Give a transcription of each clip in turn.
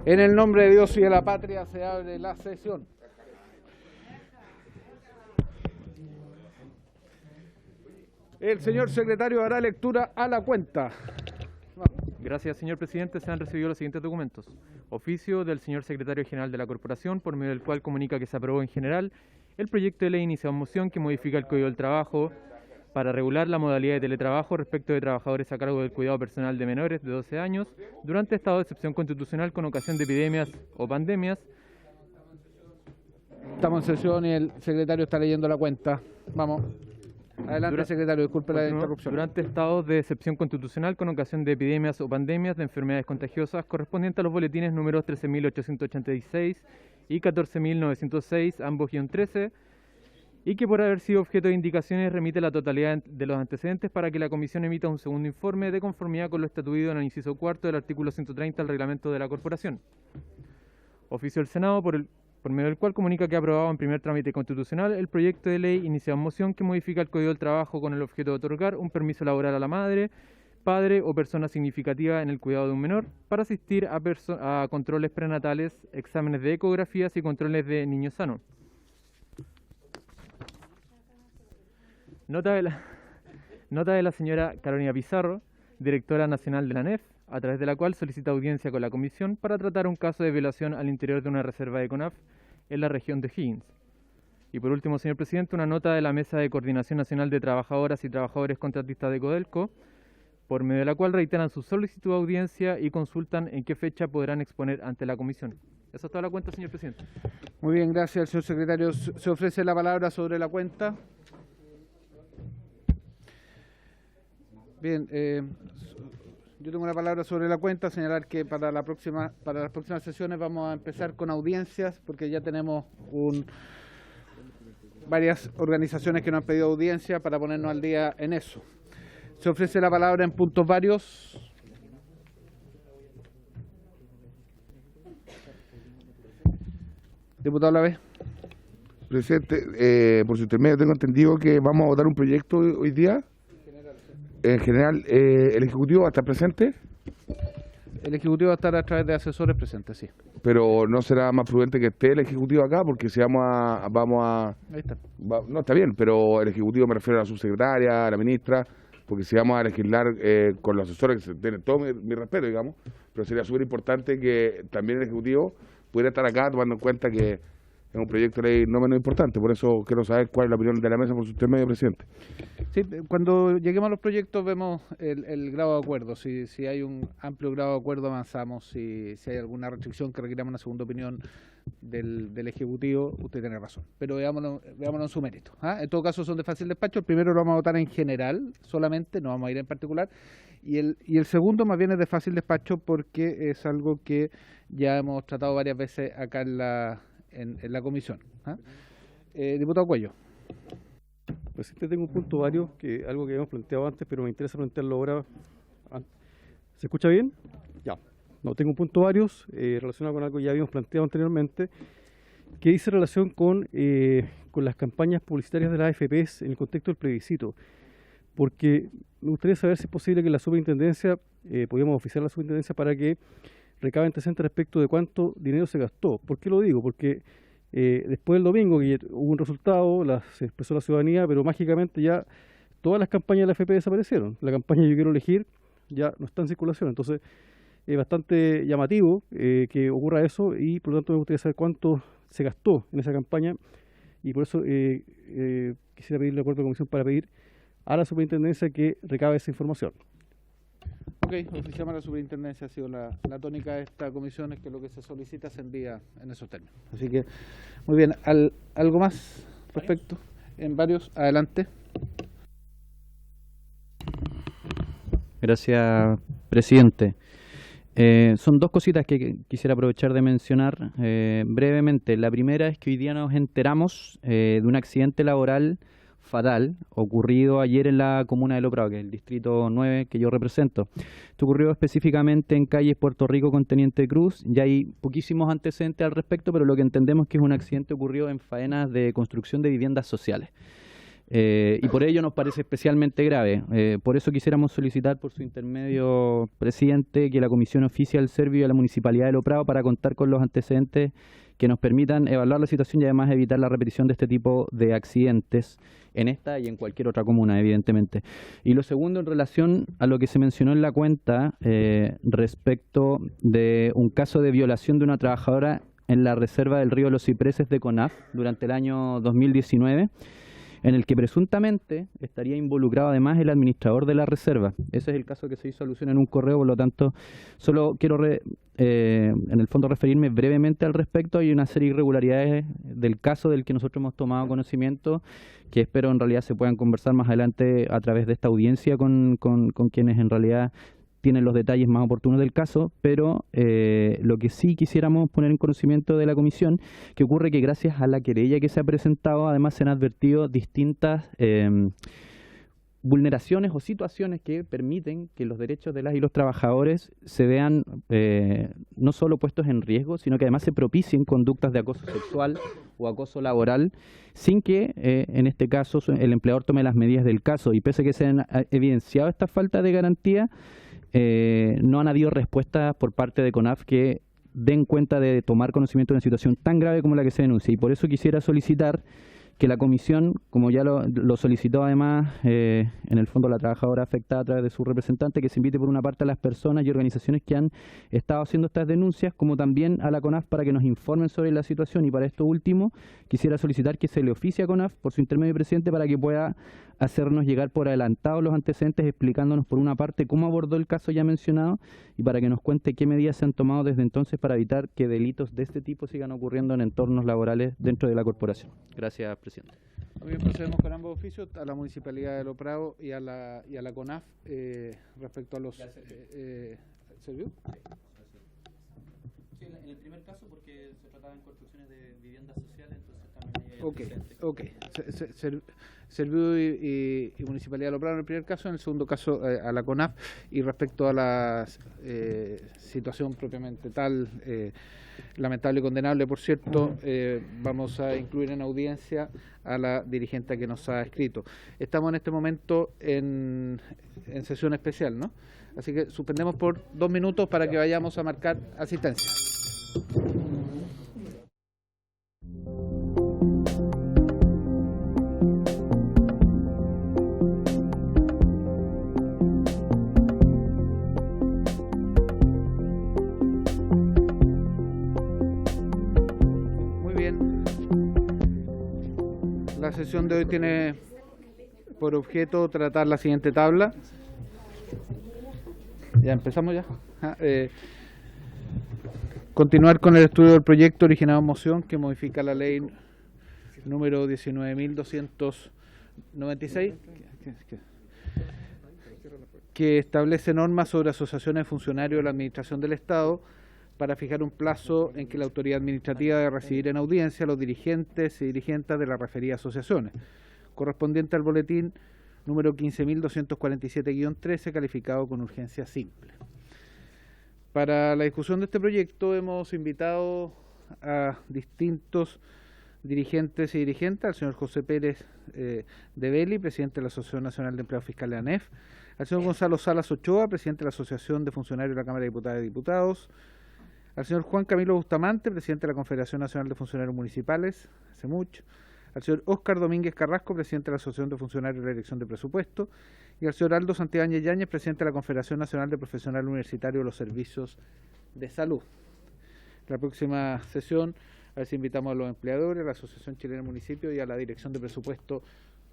En el nombre de Dios y de la patria se abre la sesión. El señor secretario hará lectura a la cuenta. Gracias, señor presidente. Se han recibido los siguientes documentos. Oficio del señor secretario general de la Corporación, por medio del cual comunica que se aprobó en general el proyecto de ley iniciado en moción que modifica el Código del Trabajo para regular la modalidad de teletrabajo respecto de trabajadores a cargo del cuidado personal de menores de 12 años durante estado de excepción constitucional con ocasión de epidemias o pandemias. Estamos en sesión y el secretario está leyendo la cuenta. Vamos. Adelante, secretario, disculpe la interrupción. Durante estados de excepción constitucional con ocasión de epidemias o pandemias de enfermedades contagiosas correspondientes a los boletines números 13.886 y 14.906, ambos -13, y que por haber sido objeto de indicaciones remite la totalidad de los antecedentes para que la Comisión emita un segundo informe de conformidad con lo estatuido en el inciso cuarto del artículo 130 del reglamento de la Corporación. Oficio del Senado por medio del cual comunica que ha aprobado en primer trámite constitucional el proyecto de ley iniciado en moción que modifica el Código del Trabajo con el objeto de otorgar un permiso laboral a la madre, padre o persona significativa en el cuidado de un menor para asistir a controles prenatales, exámenes de ecografías y controles de niños sanos. Nota de la señora Carolina Pizarro, directora nacional de la ANEF, a través de la cual solicita audiencia con la Comisión para tratar un caso de violación al interior de una reserva de CONAF en la región de Higgins. Y por último, señor presidente, una nota de la Mesa de Coordinación Nacional de Trabajadoras y Trabajadores Contratistas de Codelco, por medio de la cual reiteran su solicitud de audiencia y consultan en qué fecha podrán exponer ante la Comisión. Eso es toda la cuenta, señor presidente. Muy bien, gracias, señor secretario. Se ofrece la palabra sobre la cuenta. Bien, yo tengo la palabra sobre la cuenta, señalar que para las próximas sesiones vamos a empezar con audiencias, porque ya tenemos varias organizaciones que nos han pedido audiencia para ponernos al día en eso. Se ofrece la palabra en puntos varios. Diputado Lavés. Presidente, por su intermedio tengo entendido que vamos a votar un proyecto hoy día. En general, ¿el Ejecutivo va a estar presente? El Ejecutivo va a estar a través de asesores presentes, sí. Pero ¿no será más prudente que esté el Ejecutivo acá? Porque si vamos a... Ahí está. No, está bien, pero el Ejecutivo me refiero a la subsecretaria, a la ministra, porque si vamos a legislar con los asesores, que se tienen todo mi respeto, digamos, pero sería súper importante que también el Ejecutivo pudiera estar acá tomando en cuenta que es un proyecto de ley no menos importante. Por eso quiero saber cuál es la opinión de la mesa por su intermedio, presidente. Sí, cuando lleguemos a los proyectos vemos el grado de acuerdo. Si hay un amplio grado de acuerdo avanzamos. Si hay alguna restricción que requiramos una segunda opinión del Ejecutivo, usted tiene razón. Pero veámoslo en su mérito. En todo caso son de fácil despacho. El primero lo vamos a votar en general solamente, no vamos a ir en particular. Y el segundo más bien es de fácil despacho porque es algo que ya hemos tratado varias veces acá en la comisión. Diputado Cuello. Presidente, tengo un punto varios, algo que habíamos planteado antes, pero me interesa plantearlo ahora. ¿Se escucha bien? Ya. No, tengo un punto varios relacionado con algo que ya habíamos planteado anteriormente, que dice relación con las campañas publicitarias de las AFPs en el contexto del plebiscito. Porque me gustaría saber si es posible que la superintendencia, podríamos oficiar la superintendencia para que recabe antecedentes respecto de cuánto dinero se gastó. ¿Por qué lo digo? Porque después del domingo que hubo un resultado, se expresó la ciudadanía, pero mágicamente ya todas las campañas de la AFP desaparecieron. La campaña Yo Quiero Elegir ya no está en circulación. Entonces es bastante llamativo que ocurra eso y por lo tanto me gustaría saber cuánto se gastó en esa campaña y por eso quisiera pedirle acuerdo a la Comisión para pedir a la superintendencia que recabe esa información. Ok, oficiamos a la superintendencia, ha sido la tónica de esta comisión, es que lo que se solicita se envía en esos términos. Así que, muy bien, ¿algo más respecto? En varios, adelante. Gracias, presidente. Son dos cositas que quisiera aprovechar de mencionar brevemente. La primera es que hoy día nos enteramos de un accidente laboral fatal ocurrido ayer en la comuna de Loprado, que es el distrito 9 que yo represento. Esto ocurrió específicamente en calles Puerto Rico con Teniente Cruz. Ya hay poquísimos antecedentes al respecto, pero lo que entendemos es que es un accidente ocurrido en faenas de construcción de viviendas sociales. Y por ello nos parece especialmente grave. Por eso quisiéramos solicitar por su intermedio, presidente, que la Comisión oficie al Servio y a la Municipalidad de Loprado para contar con los antecedentes que nos permitan evaluar la situación y además evitar la repetición de este tipo de accidentes en esta y en cualquier otra comuna, evidentemente. Y lo segundo, en relación a lo que se mencionó en la cuenta respecto de un caso de violación de una trabajadora en la reserva del río Los Cipreses de CONAF durante el año 2019, en el que presuntamente estaría involucrado además el administrador de la reserva. Ese es el caso que se hizo alusión en un correo, por lo tanto, solo quiero en el fondo referirme brevemente al respecto. Hay una serie de irregularidades del caso del que nosotros hemos tomado conocimiento, que espero en realidad se puedan conversar más adelante a través de esta audiencia con quienes en realidad tienen los detalles más oportunos del caso, pero lo que sí quisiéramos poner en conocimiento de la comisión, que ocurre que gracias a la querella que se ha presentado, además se han advertido distintas vulneraciones o situaciones que permiten que los derechos de las y los trabajadores se vean no solo puestos en riesgo, sino que además se propicien conductas de acoso sexual o acoso laboral, sin que en este caso el empleador tome las medidas del caso. Y pese a que se han evidenciado esta falta de garantía, no han habido respuestas por parte de CONAF que den cuenta de tomar conocimiento de una situación tan grave como la que se denuncia. Y por eso quisiera solicitar que la comisión, como ya lo solicitó además en el fondo la trabajadora afectada a través de su representante, que se invite por una parte a las personas y organizaciones que han estado haciendo estas denuncias, como también a la CONAF para que nos informen sobre la situación. Y para esto último, quisiera solicitar que se le oficie a CONAF por su intermedio, presidente, para que pueda hacernos llegar por adelantado los antecedentes, explicándonos por una parte cómo abordó el caso ya mencionado y para que nos cuente qué medidas se han tomado desde entonces para evitar que delitos de este tipo sigan ocurriendo en entornos laborales dentro de la corporación. Gracias, presidente. Muy bien, procedemos con ambos oficios, a la Municipalidad de Loprado y a la CONAF respecto a los... ¿Servió? Sí, en el primer caso porque se trataba en construcciones de viviendas sociales, entonces también hay Servió y Municipalidad de Loprado en el primer caso, en el segundo caso a la CONAF. Y respecto a la situación propiamente tal, lamentable y condenable, por cierto, vamos a incluir en audiencia a la dirigente que nos ha escrito. Estamos en este momento en sesión especial, ¿no? Así que suspendemos por 2 minutos para que vayamos a marcar asistencia. La sesión de hoy tiene por objeto tratar la siguiente tabla. Ya empezamos ya. Continuar con el estudio del proyecto originado en moción que modifica la ley número 19.296 que establece normas sobre asociaciones de funcionarios de la Administración del Estado para fijar un plazo en que la autoridad administrativa debe recibir en audiencia a los dirigentes y dirigentas de las referidas asociaciones, correspondiente al boletín número 15.247-13, calificado con urgencia simple. Para la discusión de este proyecto hemos invitado a distintos dirigentes y dirigentes, al señor José Pérez de Belli, presidente de la Asociación Nacional de Empleados Fiscales ANEF, al señor Gonzalo Salas Ochoa, presidente de la Asociación de Funcionarios de la Cámara de Diputadas y Diputados, al señor Juan Camilo Bustamante, presidente de la Confederación Nacional de Funcionarios Municipales, CEMUCH, al señor Óscar Domínguez Carrasco, presidente de la Asociación de Funcionarios de la Dirección de Presupuesto, y al señor Aldo Santibáñez Yáñez, presidente de la Confederación Nacional de Profesionales Universitarios de los Servicios de Salud. La próxima sesión, a ver si invitamos a los empleadores, a la Asociación Chilena de Municipios y a la Dirección de Presupuesto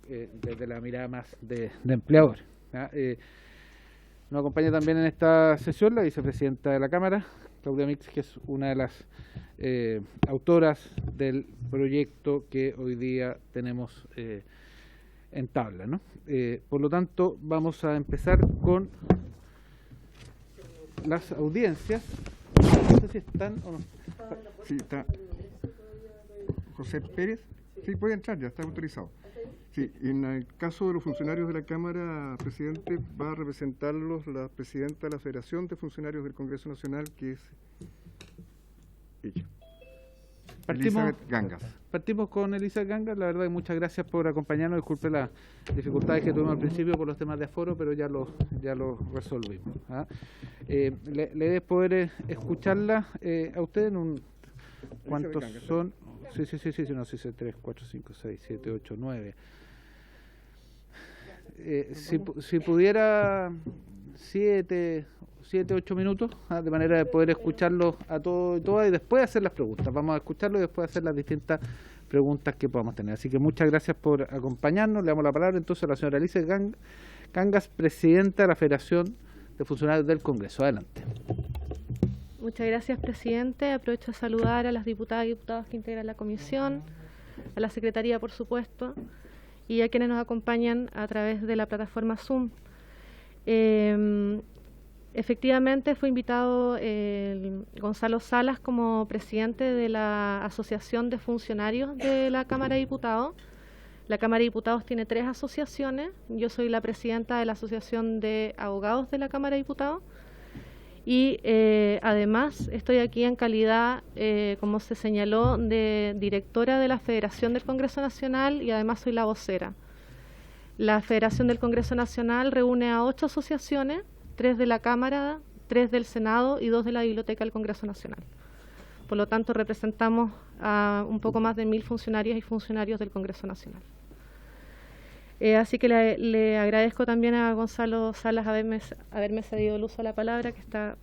desde la mirada más de empleadores. Nos acompaña también en esta sesión la vicepresidenta de la Cámara, Claudia Mix, que es una de las autoras del proyecto que hoy día tenemos en tabla, ¿no? Por lo tanto, vamos a empezar con las audiencias. No sé si están o no. Sí, está José Pérez. Sí, puede entrar, ya está autorizado. Sí, en el caso de los funcionarios de la Cámara, presidente, va a representarlos la presidenta de la Federación de Funcionarios del Congreso Nacional, que es ella. Elizabeth Gangas. Partimos con Elizabeth Gangas. La verdad que muchas gracias por acompañarnos. Disculpe las dificultades que tuvimos al principio por los temas de aforo, pero ya los resolvimos. La idea es poder escucharla a ustedes en un... ¿Cuántos son? Sí, no sé, 3, 4, 5, 6, 7, 8, 9. Si pudiera 7, 8 minutos, de manera de poder escucharlos a todos y todas y después hacer las preguntas. Vamos a escucharlo y después hacer las distintas preguntas que podamos tener. Así que muchas gracias por acompañarnos. Le damos la palabra entonces a la señora Elizabeth Gangas, presidenta de la Federación de Funcionarios del Congreso. Adelante. Muchas gracias, presidente. Aprovecho a saludar a las diputadas y diputados que integran la comisión, a la secretaría, por supuesto, y a quienes nos acompañan a través de la plataforma Zoom. Efectivamente, fue invitado Gonzalo Salas como presidente de la Asociación de Funcionarios de la Cámara de Diputados. La Cámara de Diputados tiene 3 asociaciones. Yo soy la presidenta de la Asociación de Abogados de la Cámara de Diputados. Y además estoy aquí en calidad, como se señaló, de directora de la Federación del Congreso Nacional y además soy la vocera. La Federación del Congreso Nacional reúne a 8 asociaciones, 3 de la Cámara, 3 del Senado y 2 de la Biblioteca del Congreso Nacional. Por lo tanto, representamos a un poco más de 1000 funcionarias y funcionarios del Congreso Nacional. Así que le agradezco también a Gonzalo Salas haberme cedido el uso de la palabra, que está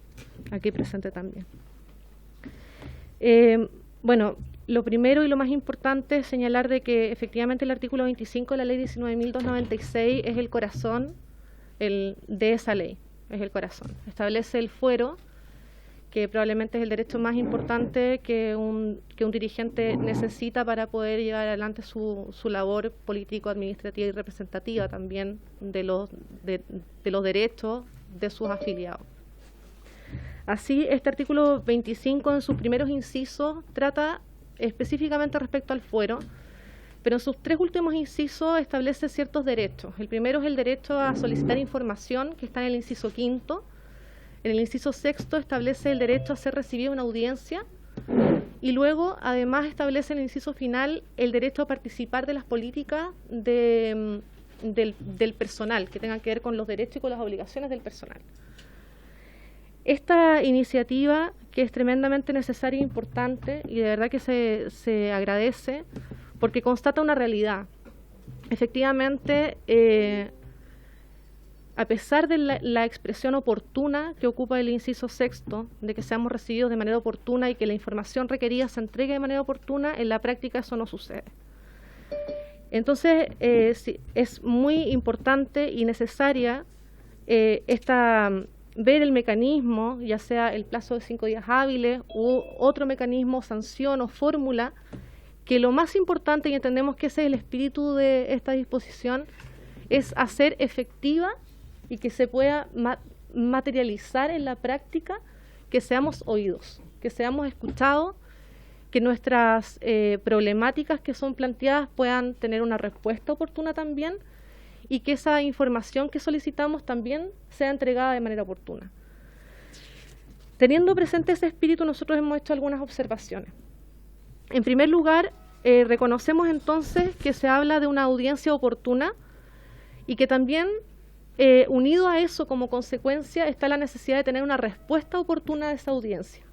aquí presente también. Bueno, lo primero y lo más importante es señalar de que efectivamente el artículo 25 de la ley 19.296 es el corazón de esa ley, es el corazón. Establece el fuero, que probablemente es el derecho más importante que un dirigente necesita para poder llevar adelante su labor político-administrativa y representativa también de los derechos de sus afiliados. Así, este artículo 25 en sus primeros incisos trata específicamente respecto al fuero, pero en sus 3 últimos incisos establece ciertos derechos. El primero es el derecho a solicitar información, que está en el inciso 5. En el inciso 6 establece el derecho a ser recibido en audiencia y luego además establece en el inciso final el derecho a participar de las políticas del personal, que tengan que ver con los derechos y con las obligaciones del personal. Esta iniciativa, que es tremendamente necesaria e importante y de verdad que se agradece porque constata una realidad. Efectivamente, a pesar de la expresión oportuna que ocupa el inciso 6, de que seamos recibidos de manera oportuna y que la información requerida se entregue de manera oportuna, en la práctica eso no sucede. Entonces, sí, es muy importante y necesaria ver el mecanismo, ya sea el plazo de 5 días hábiles u otro mecanismo, sanción o fórmula, que lo más importante, y entendemos que ese es el espíritu de esta disposición, es hacer efectiva y que se pueda materializar en la práctica, que seamos oídos, que seamos escuchados, que nuestras problemáticas que son planteadas puedan tener una respuesta oportuna también y que esa información que solicitamos también sea entregada de manera oportuna. Teniendo presente ese espíritu, nosotros hemos hecho algunas observaciones. En primer lugar, reconocemos entonces que se habla de una audiencia oportuna y que también unido a eso, como consecuencia, está la necesidad de tener una respuesta oportuna a esa audiencia.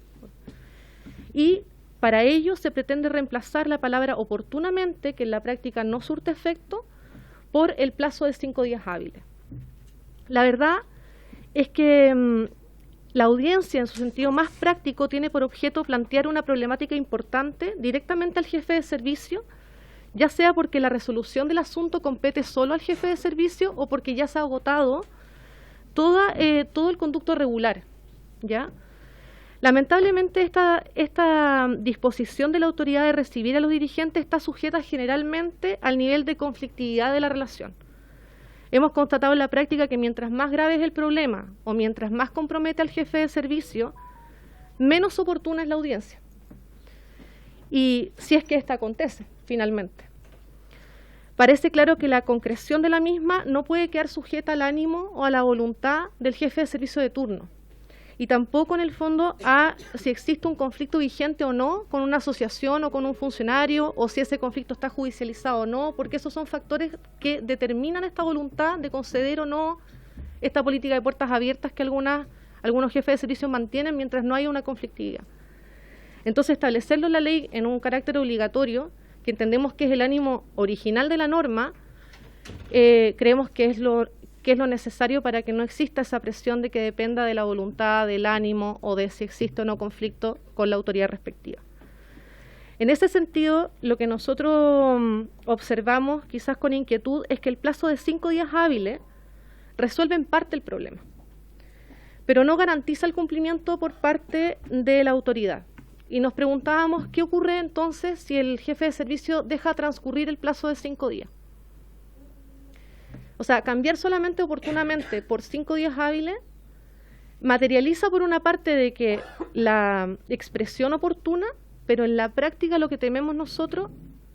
Y para ello se pretende reemplazar la palabra oportunamente, que en la práctica no surte efecto, por el plazo de 5 días hábiles. La verdad es que la audiencia, en su sentido más práctico, tiene por objeto plantear una problemática importante directamente al jefe de servicio, ya sea porque la resolución del asunto compete solo al jefe de servicio o porque ya se ha agotado todo el conducto regular, ¿ya? Lamentablemente esta disposición de la autoridad de recibir a los dirigentes está sujeta generalmente al nivel de conflictividad de la relación. Hemos constatado en la práctica que mientras más grave es el problema o mientras más compromete al jefe de servicio, menos oportuna es la audiencia. Y si es que esta acontece, finalmente. parece claro que la concreción de la misma no puede quedar sujeta al ánimo o a la voluntad del jefe de servicio de turno, y tampoco en el fondo a si existe un conflicto vigente o no con una asociación o con un funcionario, o si ese conflicto está judicializado o no, porque esos son factores que determinan esta voluntad de conceder o no esta política de puertas abiertas que algunos jefes de servicio mantienen mientras no haya una conflictividad. Entonces, establecerlo en la ley en un carácter obligatorio, que entendemos que es el ánimo original de la norma, creemos que es lo necesario para que no exista esa presión de que dependa de la voluntad, del ánimo o de si existe o no conflicto con la autoridad respectiva. En ese sentido, lo que nosotros observamos, quizás con inquietud, es que el plazo de 5 días hábiles resuelve en parte el problema, pero no garantiza el cumplimiento por parte de la autoridad. Y nos preguntábamos qué ocurre entonces si el jefe de servicio deja transcurrir el plazo de 5 días. O sea, cambiar solamente oportunamente por 5 días hábiles materializa por una parte de que la expresión oportuna, pero en la práctica lo que tememos nosotros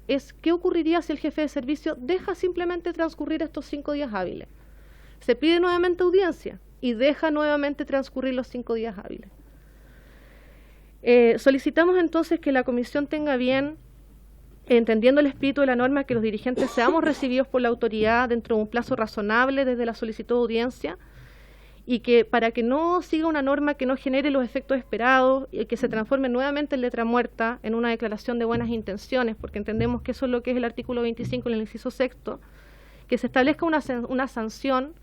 es qué ocurriría si el jefe de servicio deja simplemente transcurrir estos 5 días hábiles. Se pide nuevamente audiencia y deja nuevamente transcurrir los 5 días hábiles. Solicitamos entonces que la comisión tenga bien, entendiendo el espíritu de la norma, que los dirigentes seamos recibidos por la autoridad dentro de un plazo razonable desde la solicitud de audiencia, y que para que no siga una norma que no genere los efectos esperados y que se transforme nuevamente en letra muerta, en una declaración de buenas intenciones, porque entendemos que eso es lo que es el artículo 25 en el inciso sexto, que se establezca una sanción,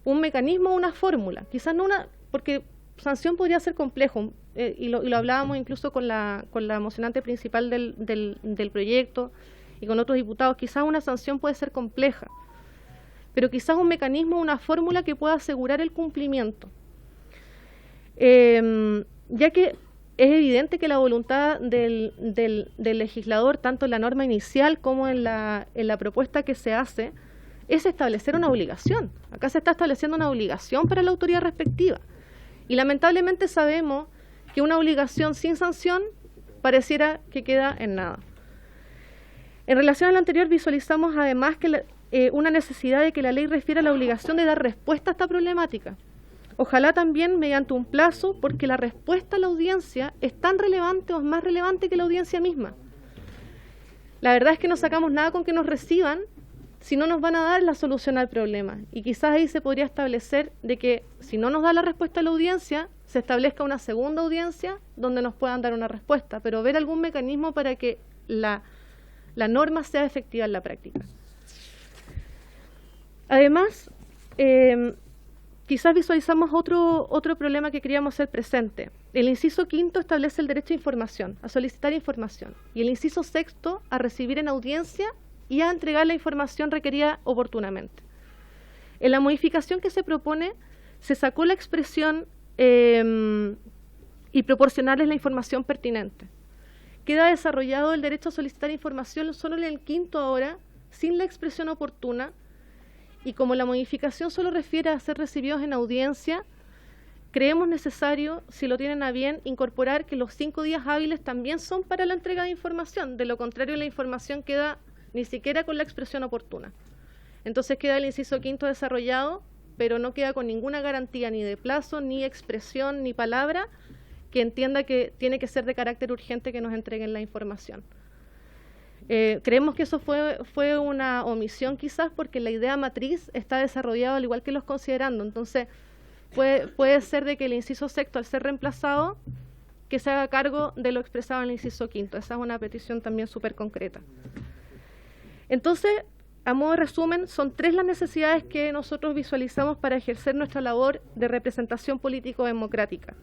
un mecanismo, una fórmula, quizás no una, porque sanción podría ser complejo, y lo hablábamos incluso con la mocionante principal del proyecto y con otros diputados, quizás una sanción puede ser compleja, pero quizás un mecanismo, una fórmula que pueda asegurar el cumplimiento. Ya que es evidente que la voluntad del legislador, tanto en la norma inicial como en la propuesta que se hace, es establecer una obligación. Acá se está estableciendo una obligación para la autoridad respectiva. Y lamentablemente sabemos que una obligación sin sanción pareciera que queda en nada. En relación a lo anterior, visualizamos además que una necesidad de que la ley refiera a la obligación de dar respuesta a esta problemática. Ojalá también mediante un plazo, porque la respuesta a la audiencia es tan relevante o es más relevante que la audiencia misma. La verdad es que no sacamos nada con que nos reciban si no nos van a dar la solución al problema. Y quizás ahí se podría establecer de que si no nos da la respuesta a la audiencia, se establezca una segunda audiencia donde nos puedan dar una respuesta, pero ver algún mecanismo para que la norma sea efectiva en la práctica. Además, quizás visualizamos otro problema que queríamos hacer presente. El inciso quinto establece el derecho a información, a solicitar información, y el inciso sexto a recibir en audiencia y a entregar la información requerida oportunamente. En la modificación que se propone, se sacó la expresión y proporcionarles la información pertinente. Queda desarrollado el derecho a solicitar información solo en el quinto ahora, sin la expresión oportuna, y como la modificación solo refiere a ser recibidos en audiencia, creemos necesario, si lo tienen a bien, incorporar que los 5 días hábiles también son para la entrega de información. De lo contrario, la información queda ni siquiera con la expresión oportuna. Entonces queda el inciso quinto desarrollado, pero no queda con ninguna garantía ni de plazo, ni expresión, ni palabra que entienda que tiene que ser de carácter urgente que nos entreguen la información. Creemos que eso fue una omisión quizás porque la idea matriz está desarrollada al igual que los considerando. Entonces puede ser de que el inciso sexto, al ser reemplazado, que se haga cargo de lo expresado en el inciso quinto. Esa es una petición también súper concreta. Entonces, a modo de resumen, son 3 las necesidades que nosotros visualizamos para ejercer nuestra labor de representación político-democrática.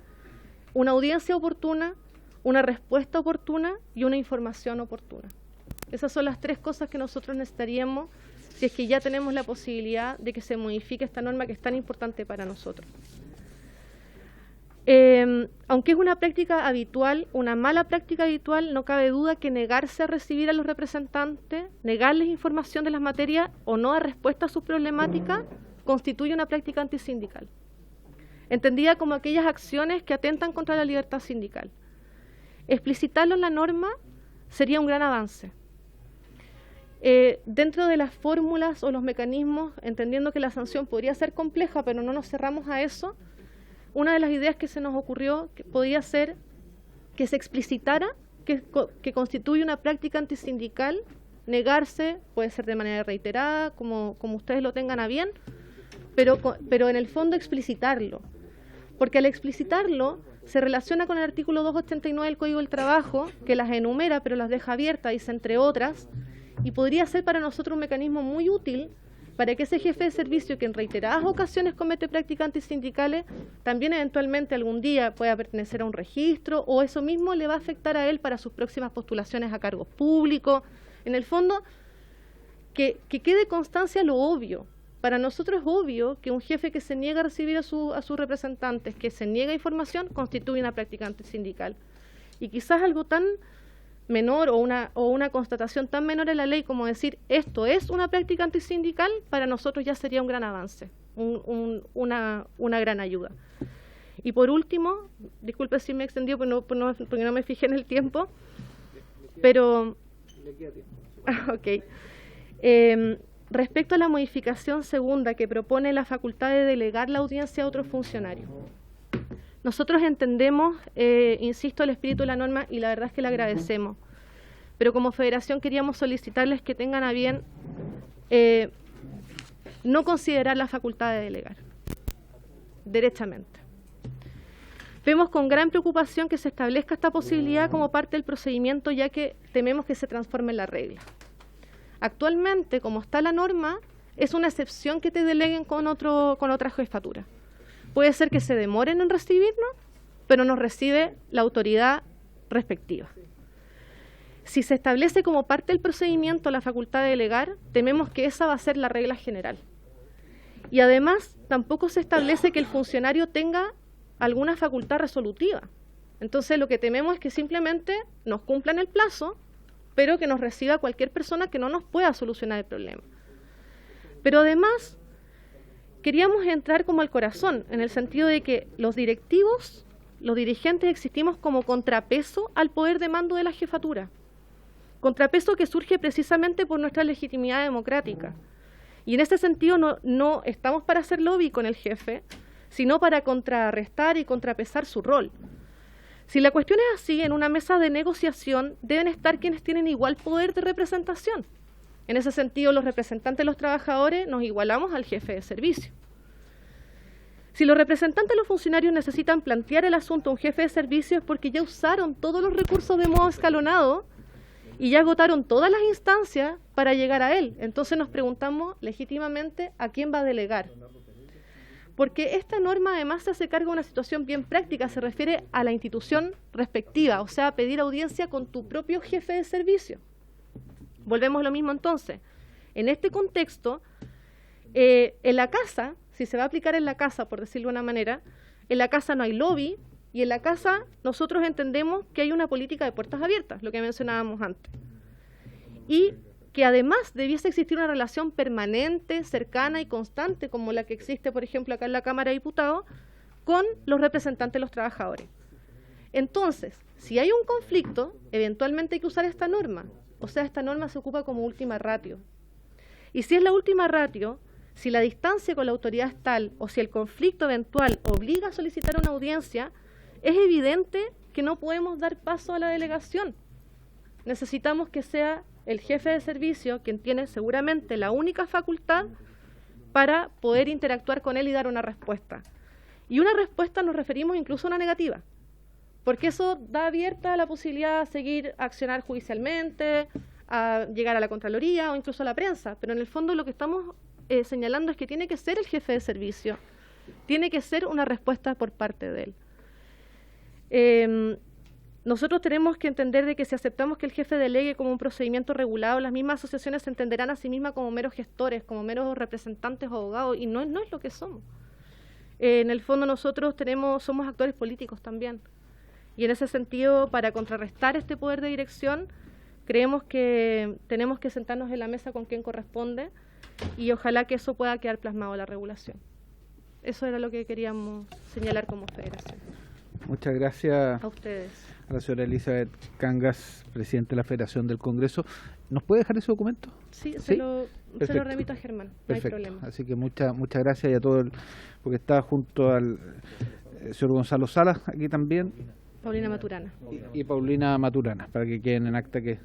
Una audiencia oportuna, una respuesta oportuna y una información oportuna. Esas son las 3 cosas que nosotros necesitaríamos si es que ya tenemos la posibilidad de que se modifique esta norma que es tan importante para nosotros. Aunque es una práctica habitual, una mala práctica habitual, no cabe duda que negarse a recibir a los representantes, negarles información de las materias o no dar respuesta a sus problemáticas, constituye una práctica antisindical, entendida como aquellas acciones que atentan contra la libertad sindical. Explicitarlo en la norma sería un gran avance. dentro de las fórmulas o los mecanismos, entendiendo que la sanción podría ser compleja, pero no nos cerramos a eso, una de las ideas que se nos ocurrió que podía ser que se explicitara que constituye una práctica antisindical, negarse, puede ser de manera reiterada, como ustedes lo tengan a bien, pero en el fondo explicitarlo. Porque al explicitarlo se relaciona con el artículo 289 del Código del Trabajo, que las enumera pero las deja abiertas, dice entre otras, y podría ser para nosotros un mecanismo muy útil para que ese jefe de servicio que en reiteradas ocasiones comete prácticas antisindicales, también eventualmente algún día pueda pertenecer a un registro, o eso mismo le va a afectar a él para sus próximas postulaciones a cargos públicos. En el fondo, que quede constancia lo obvio. Para nosotros es obvio que un jefe que se niega a recibir a sus representantes, que se niega información, constituye una práctica antisindical. Y quizás algo tan menor o una constatación tan menor en la ley como decir esto es una práctica antisindical, para nosotros ya sería un gran avance, una gran ayuda. Y por último, disculpe si me extendió porque no me fijé en el tiempo, pero... ok. Respecto a la modificación segunda que propone la facultad de delegar la audiencia a otro funcionario. Nosotros entendemos, insisto, el espíritu de la norma y la verdad es que le agradecemos. Pero como federación queríamos solicitarles que tengan a bien no considerar la facultad de delegar, derechamente. Vemos con gran preocupación que se establezca esta posibilidad como parte del procedimiento, ya que tememos que se transforme en la regla. Actualmente, como está la norma, es una excepción que te deleguen con otra jefatura. Puede ser que se demoren en recibirnos, pero nos recibe la autoridad respectiva. Si se establece como parte del procedimiento la facultad de delegar, tememos que esa va a ser la regla general. Y además, tampoco se establece que el funcionario tenga alguna facultad resolutiva. Entonces, lo que tememos es que simplemente nos cumplan el plazo, pero que nos reciba cualquier persona que no nos pueda solucionar el problema. Pero además, queríamos entrar como al corazón, en el sentido de que los directivos, los dirigentes existimos como contrapeso al poder de mando de la jefatura. Contrapeso que surge precisamente por nuestra legitimidad democrática. Y en ese sentido no estamos para hacer lobby con el jefe, sino para contrarrestar y contrapesar su rol. Si la cuestión es así, en una mesa de negociación deben estar quienes tienen igual poder de representación. En ese sentido, los representantes de los trabajadores nos igualamos al jefe de servicio. Si los representantes de los funcionarios necesitan plantear el asunto a un jefe de servicio es porque ya usaron todos los recursos de modo escalonado y ya agotaron todas las instancias para llegar a él. Entonces nos preguntamos legítimamente a quién va a delegar. Porque esta norma además se hace cargo de una situación bien práctica, se refiere a la institución respectiva, o sea, pedir audiencia con tu propio jefe de servicio. Volvemos a lo mismo entonces. En este contexto, en la casa, si se va a aplicar en la casa, por decirlo de una manera, en la casa no hay lobby y en la casa nosotros entendemos que hay una política de puertas abiertas, lo que mencionábamos antes. Y que además debiese existir una relación permanente, cercana y constante, como la que existe, por ejemplo, acá en la Cámara de Diputados, con los representantes de los trabajadores. Entonces, si hay un conflicto, eventualmente hay que usar esta norma. O sea, esta norma se ocupa como última ratio. Y si es la última ratio, si la distancia con la autoridad es tal, o si el conflicto eventual obliga a solicitar una audiencia, es evidente que no podemos dar paso a la delegación. Necesitamos que sea el jefe de servicio quien tiene seguramente la única facultad para poder interactuar con él y dar una respuesta. Y una respuesta nos referimos incluso a una negativa, porque eso da abierta la posibilidad de seguir a accionar judicialmente, a llegar a la Contraloría o incluso a la prensa. Pero en el fondo lo que estamos señalando es que tiene que ser el jefe de servicio, tiene que ser una respuesta por parte de él. Nosotros tenemos que entender de que si aceptamos que el jefe delegue como un procedimiento regulado, las mismas asociaciones se entenderán a sí mismas como meros gestores, como meros representantes o abogados, y no es lo que somos. En el fondo nosotros somos actores políticos también. Y en ese sentido, para contrarrestar este poder de dirección, creemos que tenemos que sentarnos en la mesa con quien corresponde y ojalá que eso pueda quedar plasmado en la regulación. Eso era lo que queríamos señalar como federación. Muchas gracias a ustedes. a la señora Elizabeth Cangas, presidente de la Federación del Congreso. ¿Nos puede dejar ese documento? Sí, ¿Sí? se lo Perfecto. remito a Germán, no Perfecto. hay problema. Así que muchas gracias y a todo porque está junto al señor Gonzalo Salas aquí también Paulina Maturana. y Paulina Maturana, para que queden en acta que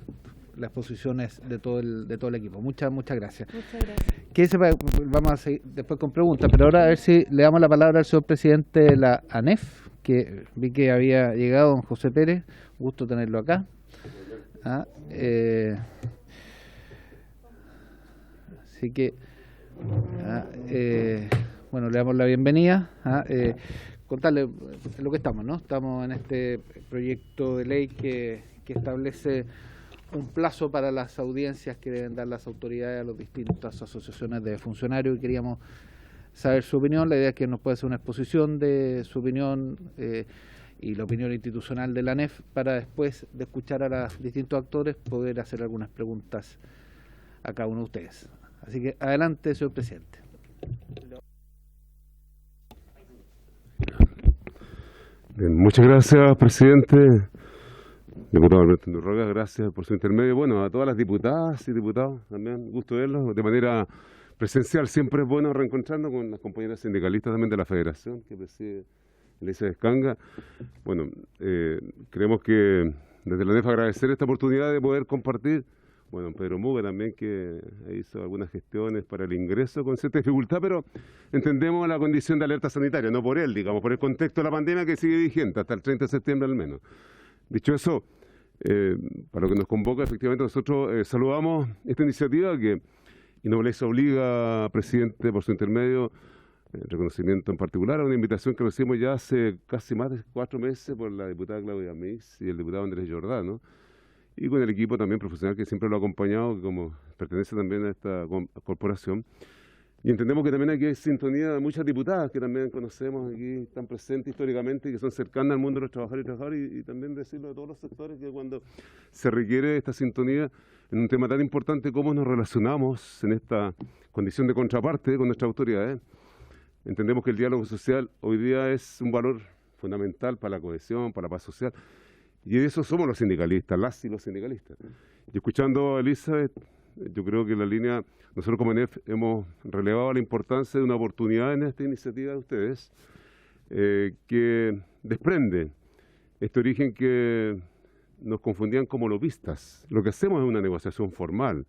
las posiciones de todo el equipo. Muchas gracias. Muchas gracias. Quédese vamos a seguir después con preguntas, pero ahora a ver si le damos la palabra al señor presidente de la ANEF, que vi que había llegado, don José Pérez. Gusto tenerlo acá. Así que, bueno, le damos la bienvenida. Contarle en lo que estamos, ¿no? Estamos en este proyecto de ley que establece un plazo para las audiencias que deben dar las autoridades a las distintas asociaciones de funcionarios y queríamos saber su opinión. La idea es que nos pueda hacer una exposición de su opinión y la opinión institucional de la ANEF para después de escuchar a los distintos actores poder hacer algunas preguntas a cada uno de ustedes. Así que adelante, señor presidente. Bien, muchas gracias, presidente. Diputado Alberto Undurraga, gracias por su intermedio. Bueno, a todas las diputadas y diputados también, gusto verlos de manera presencial. Siempre es bueno reencontrarnos con las compañeras sindicalistas también de la Federación que preside Elizabeth Cangas. Bueno, creemos que desde la ANEF agradecer esta oportunidad de poder compartir. Bueno, Pedro Muga también que hizo algunas gestiones para el ingreso con cierta dificultad, pero entendemos la condición de alerta sanitaria, no por él, digamos, por el contexto de la pandemia que sigue vigente hasta el 30 de septiembre al menos. Dicho eso, para lo que nos convoca, efectivamente nosotros saludamos esta iniciativa que y no les obliga, presidente, por su intermedio, reconocimiento en particular a una invitación que recibimos ya hace casi más de 4 meses por la diputada Claudia Mix y el diputado Andrés Giordano, y con el equipo también profesional que siempre lo ha acompañado, que como pertenece también a esta corporación. Y entendemos que también aquí hay sintonía de muchas diputadas que también conocemos aquí, están presentes históricamente y que son cercanas al mundo de los trabajadores y trabajadoras, y también decirlo de todos los sectores que cuando se requiere esta sintonía en un tema tan importante como nos relacionamos en esta condición de contraparte con nuestras autoridades, entendemos que el diálogo social hoy día es un valor fundamental para la cohesión, para la paz social, y de eso somos los sindicalistas, las y los sindicalistas. Y escuchando a Elizabeth, yo creo que en la línea, nosotros como ANEF hemos relevado la importancia de una oportunidad en esta iniciativa de ustedes que desprende este origen que nos confundían como lobistas. Lo que hacemos es una negociación formal.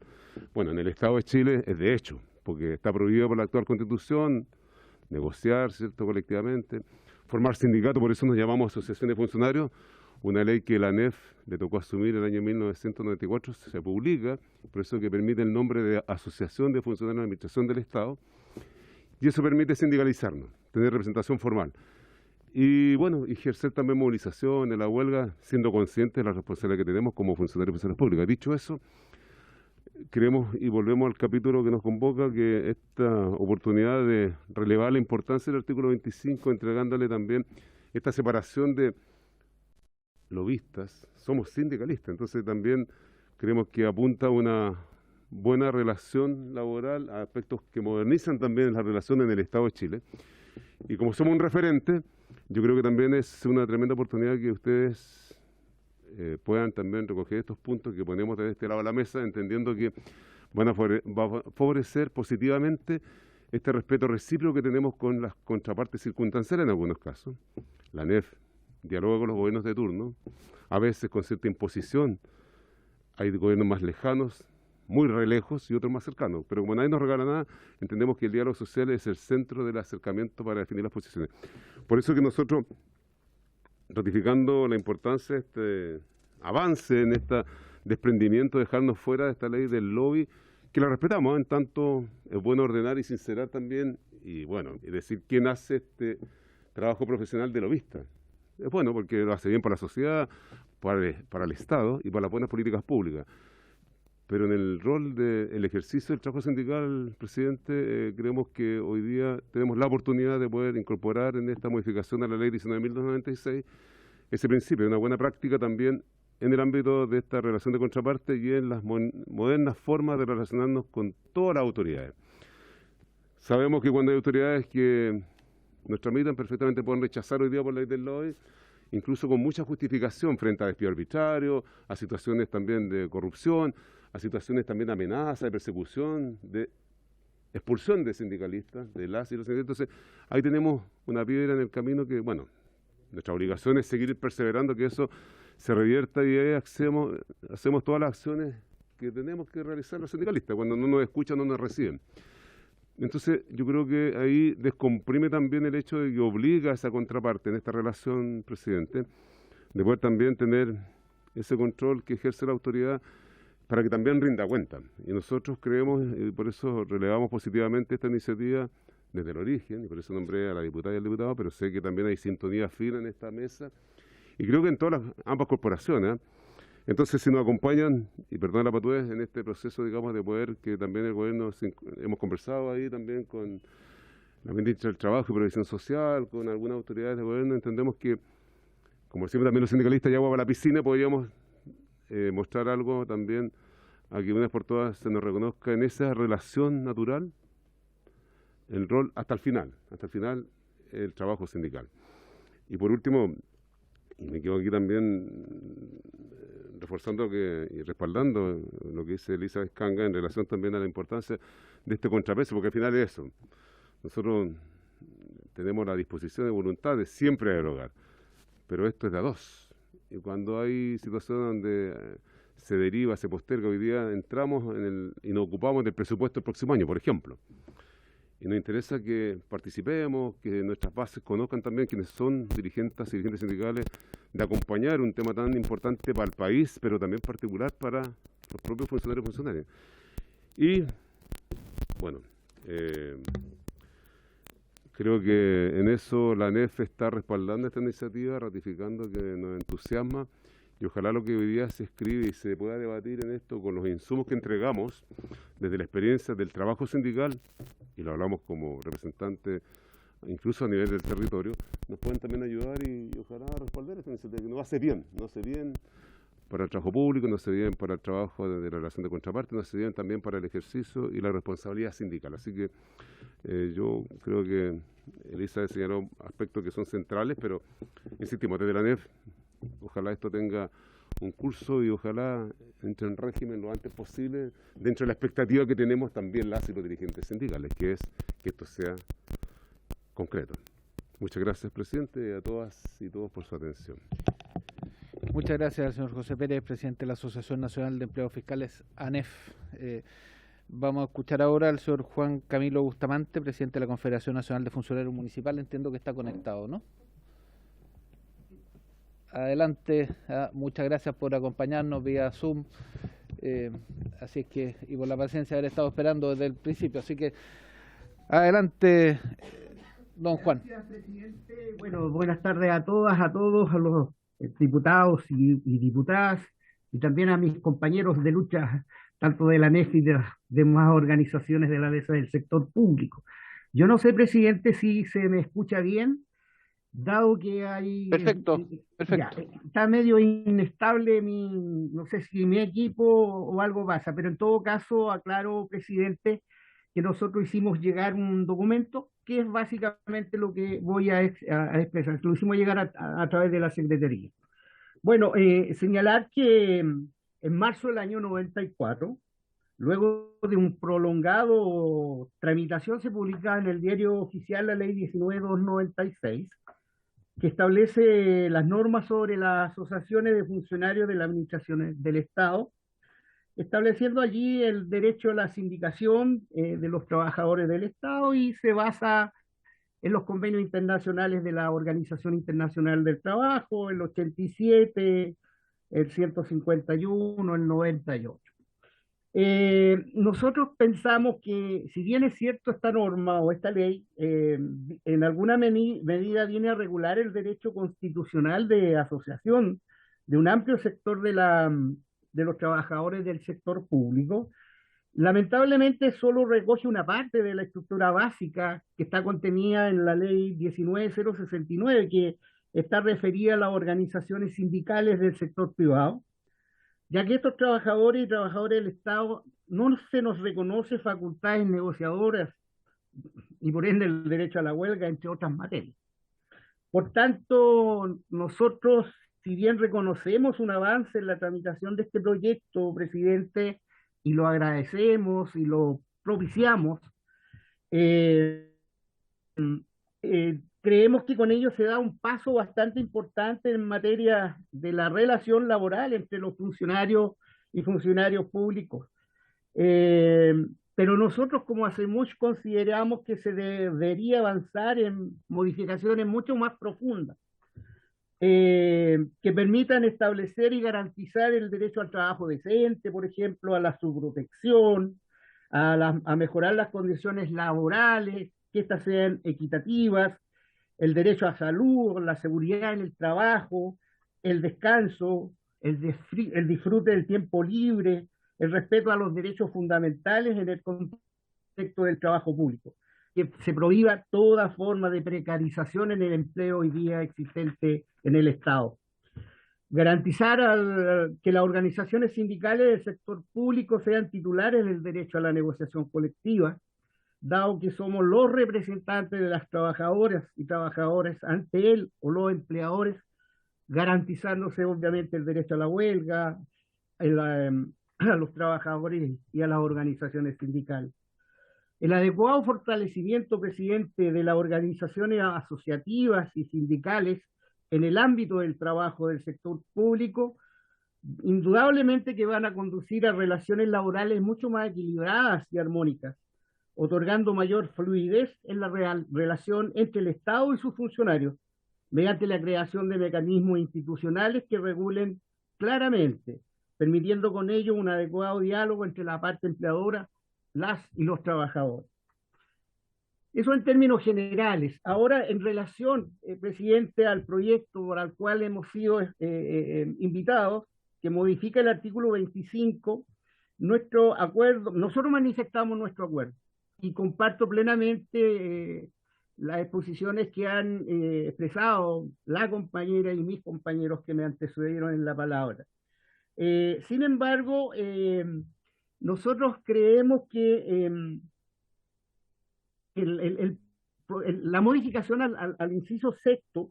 Bueno, en el Estado de Chile es de hecho, porque está prohibido por la actual Constitución negociar, ¿cierto?, colectivamente, formar sindicatos, por eso nos llamamos asociación de funcionarios. Una ley que la ANEF le tocó asumir en el año 1994, se publica, por eso que permite el nombre de Asociación de Funcionarios de la Administración del Estado, y eso permite sindicalizarnos, tener representación formal. Y bueno, ejercer también movilización en la huelga, siendo conscientes de la responsabilidad que tenemos como funcionarios y funcionarias públicas. Dicho eso, creemos, y volvemos al capítulo que nos convoca, que esta oportunidad de relevar la importancia del artículo 25, entregándole también esta separación de lobistas, somos sindicalistas, entonces también creemos que apunta a una buena relación laboral, a aspectos que modernizan también la relación en el Estado de Chile. Y como somos un referente, yo creo que también es una tremenda oportunidad que ustedes puedan también recoger estos puntos que ponemos de este lado de la mesa, entendiendo que va a favorecer positivamente este respeto recíproco que tenemos con las contrapartes circunstanciales en algunos casos. La ANEF dialoga con los gobiernos de turno, a veces con cierta imposición. Hay gobiernos más lejanos, muy re lejos, y otros más cercanos. Pero como nadie nos regala nada, entendemos que el diálogo social es el centro del acercamiento para definir las posiciones. Por eso que nosotros, ratificando la importancia de este avance en este desprendimiento, dejarnos fuera de esta ley del lobby, que la respetamos, en tanto es bueno ordenar y sincerar también, y bueno, y decir quién hace este trabajo profesional de lobista. Es bueno porque lo hace bien para la sociedad, para el Estado y para las buenas políticas públicas. Pero en el rol del ejercicio del trabajo sindical, presidente, creemos que hoy día tenemos la oportunidad de poder incorporar en esta modificación a la ley 19.296 ese principio, una buena práctica también en el ámbito de esta relación de contraparte y en las modernas formas de relacionarnos con todas las autoridades. Sabemos que cuando hay autoridades que nos tramitan perfectamente pueden rechazar hoy día por la ley del lobby, incluso con mucha justificación frente a despido arbitrario, a situaciones también de corrupción, a situaciones también de amenaza, de persecución, de expulsión de sindicalistas, de las y los sindicalistas. Entonces, ahí tenemos una piedra en el camino que, bueno, nuestra obligación es seguir perseverando que eso se revierta y ahí hacemos todas las acciones que tenemos que realizar los sindicalistas. Cuando no nos escuchan, no nos reciben. Entonces, yo creo que ahí descomprime también el hecho de que obliga a esa contraparte en esta relación, presidente, de poder también tener ese control que ejerce la autoridad para que también rinda cuenta. Y nosotros creemos, y por eso relevamos positivamente esta iniciativa desde el origen, y por eso nombré a la diputada y al diputado, pero sé que también hay sintonía fina en esta mesa, y creo que en todas ambas corporaciones, ¿eh? Entonces, si nos acompañan, y perdón la patudez, en este proceso, digamos, de poder que también el gobierno, hemos conversado ahí también con la ministra del Trabajo y Previsión Social, con algunas autoridades de gobierno, entendemos que, como decimos también los sindicalistas, ya agua para la piscina, podríamos mostrar algo también a que una vez por todas se nos reconozca en esa relación natural el rol hasta el final el trabajo sindical. Y por último, y me quedo aquí también reforzando y respaldando lo que dice Elizabeth Kanga en relación también a la importancia de este contrapeso, porque al final es eso. Nosotros tenemos la disposición de voluntad de siempre dialogar, pero esto es de a dos. Y cuando hay situaciones donde se deriva, se posterga, hoy día entramos y nos ocupamos del presupuesto del próximo año, por ejemplo. Y nos interesa que participemos, que nuestras bases conozcan también quienes son dirigentes y dirigentes sindicales, de acompañar un tema tan importante para el país, pero también particular para los propios funcionarios y funcionarias. Y, bueno, creo que en eso la ANEF está respaldando esta iniciativa, ratificando que nos entusiasma, y ojalá lo que hoy día se escribe y se pueda debatir en esto con los insumos que entregamos desde la experiencia del trabajo sindical, y lo hablamos como representantes incluso a nivel del territorio, nos pueden también ayudar y ojalá respaldar esta iniciativa, que nos hace bien para el trabajo público, nos hace bien para el trabajo de la relación de contraparte, nos hace bien también para el ejercicio y la responsabilidad sindical. Así que yo creo que Elisa señaló aspectos que son centrales, pero insistimos, desde la ANEF, ojalá esto tenga un curso y ojalá entre en régimen lo antes posible, dentro de la expectativa que tenemos también las y los dirigentes sindicales, que es que esto sea concreto. Muchas gracias, presidente, y a todas y todos por su atención. Muchas gracias al señor José Pérez, presidente de la Asociación Nacional de Empleados Fiscales, ANEF. Vamos a escuchar ahora al señor Juan Camilo Bustamante, presidente de la Confederación Nacional de Funcionarios Municipales. Entiendo que está conectado, ¿no? Adelante, muchas gracias por acompañarnos vía Zoom, así es que, y por la paciencia de haber estado esperando desde el principio, así que adelante, don Juan. Gracias, presidente. Bueno, buenas tardes a todas, a todos, a los diputados y diputadas, y también a mis compañeros de lucha, tanto de la ANEF y de las demás organizaciones de la defensa del sector público. Yo no sé, presidente, si se me escucha bien, dado que hay... Perfecto. Ya, está medio inestable no sé si mi equipo o algo pasa, pero en todo caso aclaro, presidente, que nosotros hicimos llegar un documento que es básicamente lo que voy a expresar. Lo hicimos llegar a través de la Secretaría. Bueno, señalar que en marzo del año 94, luego de un prolongado tramitación, se publica en el Diario Oficial la Ley 19.296, que establece las normas sobre las asociaciones de funcionarios de las administraciones del Estado, estableciendo allí el derecho a la sindicación de los trabajadores del Estado, y se basa en los convenios internacionales de la Organización Internacional del Trabajo, el 87, el 151, el 98. Nosotros pensamos que, si bien es cierto esta norma o esta ley, en alguna medida viene a regular el derecho constitucional de asociación de un amplio sector de los trabajadores del sector público, lamentablemente solo recoge una parte de la estructura básica que está contenida en la ley 19.069, que está referida a las organizaciones sindicales del sector privado, ya que estos trabajadores y trabajadores del Estado no se nos reconoce facultades negociadoras y por ende el derecho a la huelga, entre otras materias. Por tanto, nosotros, si bien reconocemos un avance en la tramitación de este proyecto, presidente, y lo agradecemos y lo propiciamos, eh, creemos que con ello se da un paso bastante importante en materia de la relación laboral entre los funcionarios y funcionarios públicos. Eh, pero nosotros como Hacemos consideramos que se debería avanzar en modificaciones mucho más profundas, que permitan establecer y garantizar el derecho al trabajo decente, por ejemplo, a la subprotección, a mejorar las condiciones laborales, que éstas sean equitativas, el derecho a salud, la seguridad en el trabajo, el descanso, el disfrute del tiempo libre, el respeto a los derechos fundamentales en el contexto del trabajo público, que se prohíba toda forma de precarización en el empleo hoy día existente en el Estado. Garantizar que las organizaciones sindicales del sector público sean titulares del derecho a la negociación colectiva, dado que somos los representantes de las trabajadoras y trabajadores ante él o los empleadores, garantizándose obviamente el derecho a la huelga, a los trabajadores y a las organizaciones sindicales. El adecuado fortalecimiento, presidente, de las organizaciones asociativas y sindicales en el ámbito del trabajo del sector público, indudablemente que van a conducir a relaciones laborales mucho más equilibradas y armónicas, otorgando mayor fluidez en la relación entre el Estado y sus funcionarios, mediante la creación de mecanismos institucionales que regulen claramente, permitiendo con ello un adecuado diálogo entre la parte empleadora, las y los trabajadores. Eso en términos generales. Ahora, en relación, presidente, al proyecto por el cual hemos sido invitados, que modifica el artículo 25, nuestro acuerdo, nosotros manifestamos nuestro acuerdo y comparto plenamente las exposiciones que han expresado la compañera y mis compañeros que me antecedieron en la palabra. Sin embargo, nosotros creemos que la modificación al inciso sexto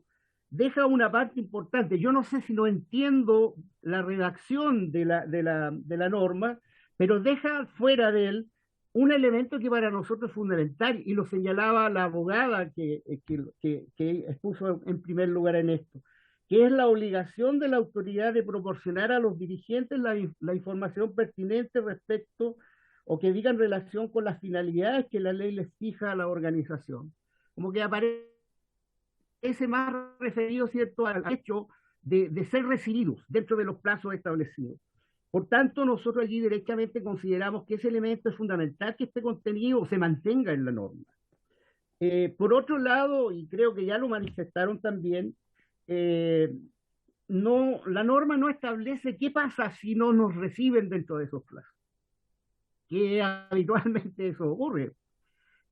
deja una parte importante. Yo no sé si no entiendo la redacción de la norma, pero deja fuera de él un elemento que para nosotros es fundamental, y lo señalaba la abogada que expuso en primer lugar en esto, que es la obligación de la autoridad de proporcionar a los dirigentes la información pertinente respecto o que diga en relación con las finalidades que la ley les fija a la organización. Como que aparece más referido, ¿cierto?, al hecho de ser recibidos dentro de los plazos establecidos. Por tanto, nosotros allí directamente consideramos que ese elemento es fundamental, que este contenido se mantenga en la norma. Por otro lado, y creo que ya lo manifestaron también, la norma no establece qué pasa si no nos reciben dentro de esos plazos, que habitualmente eso ocurre.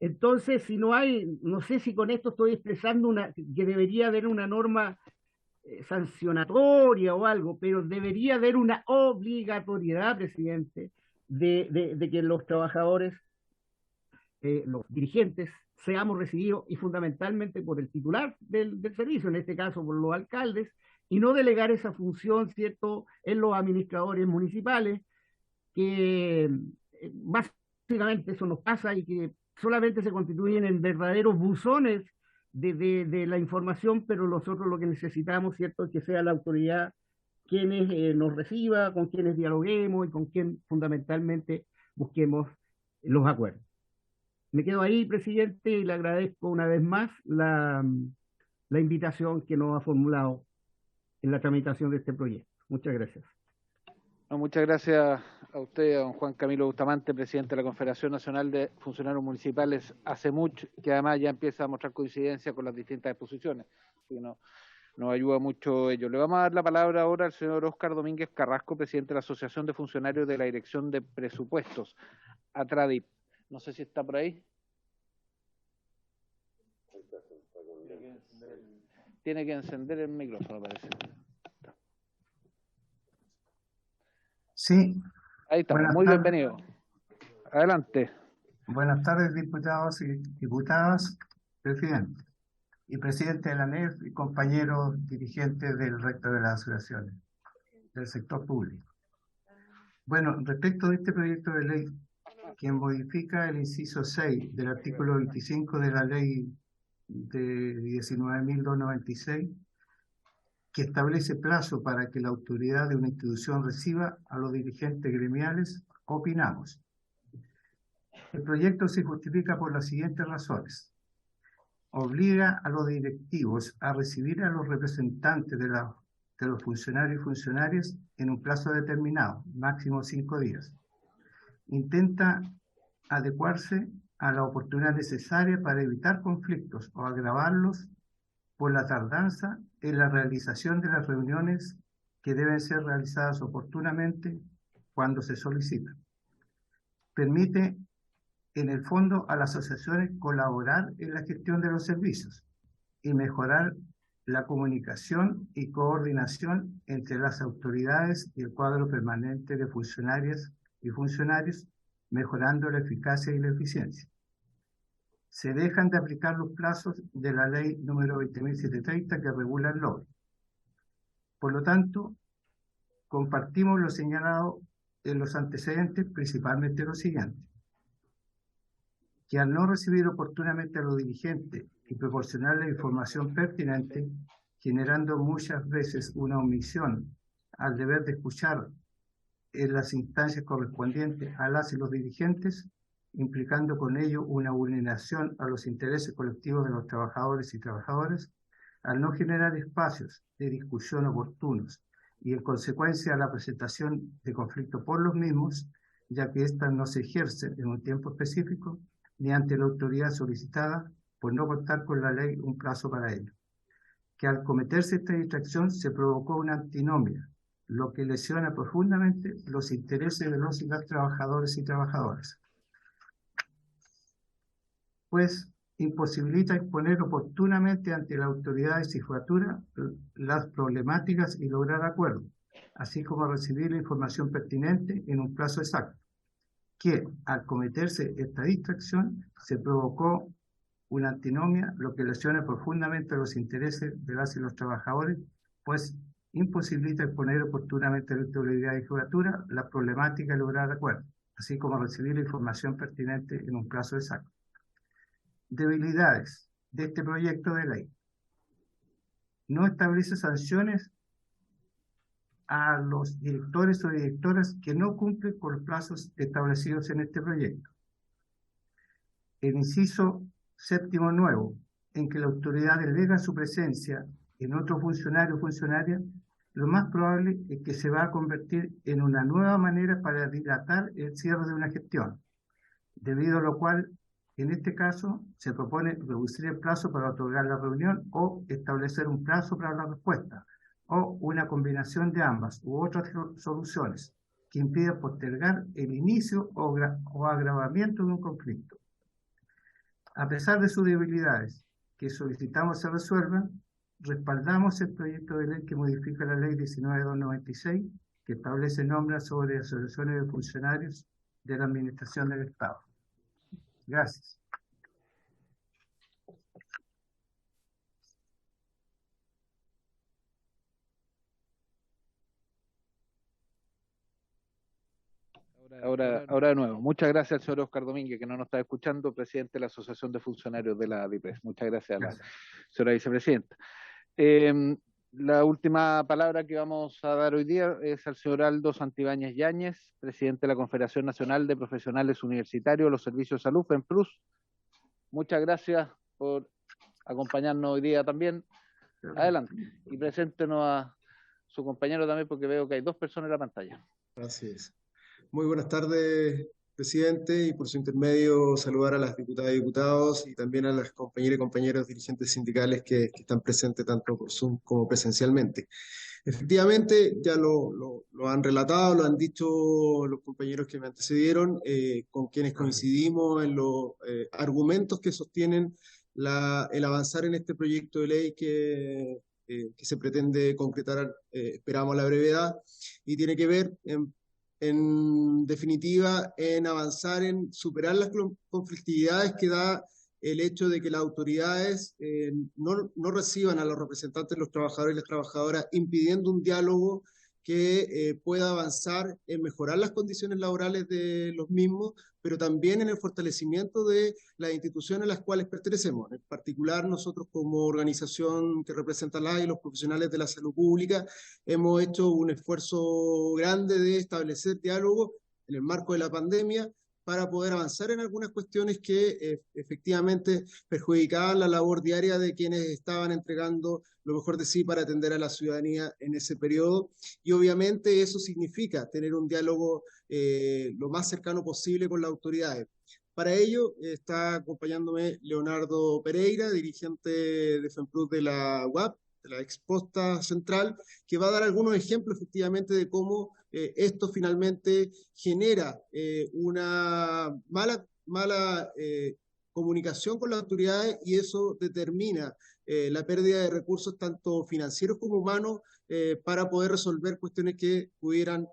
Entonces, si no hay, no sé si con esto estoy expresando que debería haber una norma sancionatoria o algo, pero debería haber una obligatoriedad, presidente, de que los trabajadores, los dirigentes, seamos recibidos y fundamentalmente por el titular del servicio, en este caso por los alcaldes, y no delegar esa función, ¿cierto?, en los administradores municipales, que básicamente eso nos pasa y que solamente se constituyen en verdaderos buzones de la información, pero nosotros lo que necesitamos, ¿cierto?, es que sea la autoridad quienes nos reciba, con quienes dialoguemos y con quien fundamentalmente busquemos los acuerdos. Me quedo ahí, presidente, y le agradezco una vez más la invitación que nos ha formulado en la tramitación de este proyecto. Muchas gracias. No, muchas gracias a usted, a don Juan Camilo Bustamante, presidente de la Confederación Nacional de Funcionarios Municipales, Hacemos, que además ya empieza a mostrar coincidencia con las distintas exposiciones, que nos ayuda mucho ello. Le vamos a dar la palabra ahora al señor Óscar Domínguez Carrasco, presidente de la Asociación de Funcionarios de la Dirección de Presupuestos, ATRADIP. No sé si está por ahí. Tiene que encender el micrófono, parece. Sí. Ahí estamos, muy bienvenido. Adelante. Buenas tardes, diputados y diputadas, presidente. y presidente de la ANEF y compañeros dirigentes del resto de las asociaciones del sector público. Bueno, respecto de este proyecto de ley que modifica el inciso 6 del artículo 25 de la ley de 19.296, que establece plazo para que la autoridad de una institución reciba a los dirigentes gremiales, opinamos. El proyecto se justifica por las siguientes razones. Obliga a los directivos a recibir a los representantes de los funcionarios y funcionarias en un plazo determinado, máximo 5 días. Intenta adecuarse a la oportunidad necesaria para evitar conflictos o agravarlos por la tardanza en la realización de las reuniones que deben ser realizadas oportunamente cuando se solicitan. Permite, en el fondo, a las asociaciones colaborar en la gestión de los servicios y mejorar la comunicación y coordinación entre las autoridades y el cuadro permanente de funcionarias y funcionarios, mejorando la eficacia y la eficiencia. Se dejan de aplicar los plazos de la ley número 20.730 que regula el lobby. Por lo tanto, compartimos lo señalado en los antecedentes, principalmente lo siguiente: que al no recibir oportunamente a los dirigentes y proporcionar la información pertinente, generando muchas veces una omisión al deber de escuchar en las instancias correspondientes a las y los dirigentes, implicando con ello una vulneración a los intereses colectivos de los trabajadores y trabajadoras, al no generar espacios de discusión oportunos y en consecuencia la presentación de conflictos por los mismos, ya que éstas no se ejercen en un tiempo específico ni ante la autoridad solicitada por no contar con la ley un plazo para ello. Que al cometerse esta distracción se provocó una antinomia, lo que lesiona profundamente los intereses de los y las trabajadores y trabajadoras, pues imposibilita exponer oportunamente ante la autoridad de jefatura las problemáticas y lograr acuerdos, así como recibir la información pertinente en un plazo exacto, que al cometerse esta distracción se provocó una antinomia, lo que lesiona profundamente los intereses de las y los trabajadores, pues imposibilita exponer oportunamente a la autoridad de jefatura la problemática y lograr acuerdos, así como recibir la información pertinente en un plazo exacto. Debilidades de este proyecto de ley. No establece sanciones a los directores o directoras que no cumplen con los plazos establecidos en este proyecto. El inciso séptimo nuevo, en que la autoridad delega su presencia en otro funcionario o funcionaria, lo más probable es que se va a convertir en una nueva manera para dilatar el cierre de una gestión, debido a lo cual, en este caso, se propone reducir el plazo para otorgar la reunión o establecer un plazo para la respuesta, o una combinación de ambas u otras soluciones que impidan postergar el inicio o agravamiento de un conflicto. A pesar de sus debilidades que solicitamos se resuelvan, respaldamos el proyecto de ley que modifica la ley 19.296, que establece normas sobre asociaciones de funcionarios de la Administración del Estado. Gracias. Ahora de nuevo. Muchas gracias al señor Oscar Domínguez, que no nos está escuchando, presidente de la Asociación de Funcionarios de la DIPRES. Muchas gracias a la señora vicepresidenta. La última palabra que vamos a dar hoy día es al señor Aldo Santibáñez Yáñez, presidente de la Confederación Nacional de Profesionales Universitarios de los Servicios de Salud, FENPRUS. Muchas gracias por acompañarnos hoy día también. Adelante. Y preséntenos a su compañero también, porque veo que hay dos personas en la pantalla. Así es. Muy buenas tardes, presidente, y por su intermedio saludar a las diputadas y diputados y también a las compañeras y compañeros dirigentes sindicales que están presentes tanto por Zoom como presencialmente. Efectivamente, ya lo han relatado, lo han dicho los compañeros que me antecedieron, con quienes coincidimos en los argumentos que sostienen el avanzar en este proyecto de ley que se pretende concretar, esperamos a la brevedad, y tiene que ver en definitiva en avanzar en superar las conflictividades que da el hecho de que las autoridades no reciban a los representantes de los trabajadores y las trabajadoras, impidiendo un diálogo que pueda avanzar en mejorar las condiciones laborales de los mismos, pero también en el fortalecimiento de las instituciones a las cuales pertenecemos. En particular, nosotros como organización que representa la y los profesionales de la salud pública hemos hecho un esfuerzo grande de establecer diálogo en el marco de la pandemia para poder avanzar en algunas cuestiones que efectivamente perjudicaban la labor diaria de quienes estaban entregando lo mejor de sí para atender a la ciudadanía en ese periodo. Y obviamente eso significa tener un diálogo lo más cercano posible con las autoridades. Para ello está acompañándome Leonardo Pereira, dirigente de FEMPRUS de la UAP, de la exposta central, que va a dar algunos ejemplos efectivamente de cómo esto finalmente genera una mala comunicación con las autoridades y eso determina la pérdida de recursos tanto financieros como humanos para poder resolver cuestiones que pudieran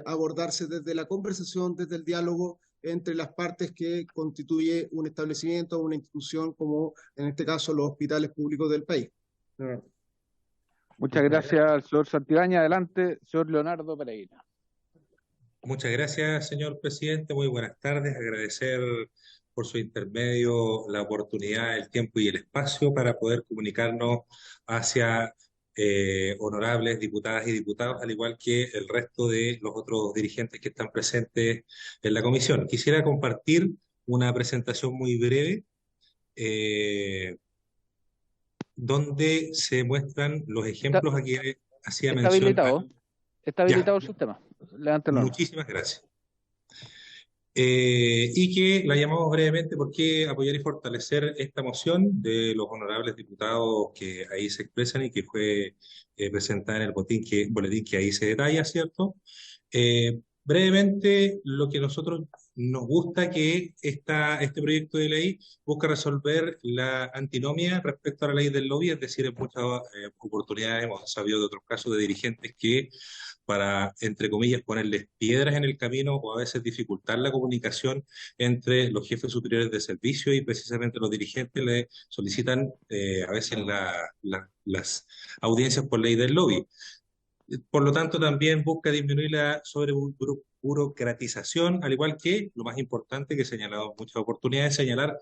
abordarse desde la conversación, desde el diálogo entre las partes que constituye un establecimiento o una institución como en este caso los hospitales públicos del país. Muchas gracias al señor Santibáñez. Adelante, señor Leonardo Pereira. Muchas gracias, señor presidente. Muy buenas tardes. Agradecer por su intermedio la oportunidad, el tiempo y el espacio para poder comunicarnos hacia honorables diputadas y diputados, al igual que el resto de los otros dirigentes que están presentes en la comisión. Quisiera compartir una presentación muy breve donde se muestran los ejemplos a que hacía Está mención. habilitado. Está habilitado el Ya. sistema. Levántelo. Muchísimas gracias. Y que la llamamos brevemente porque apoyar y fortalecer esta moción de los honorables diputados que ahí se expresan y que fue presentada en el boletín que ahí se detalla, ¿cierto? Brevemente, lo que nosotros nos gusta que este proyecto de ley busca resolver la antinomia respecto a la ley del lobby, es decir, en muchas oportunidades hemos sabido de otros casos de dirigentes que para, entre comillas, ponerles piedras en el camino o a veces dificultar la comunicación entre los jefes superiores de servicio y precisamente los dirigentes le solicitan a veces las audiencias por ley del lobby. Por lo tanto, también busca disminuir la sobreburocratización, al igual que, lo más importante que he señalado en muchas oportunidades, señalar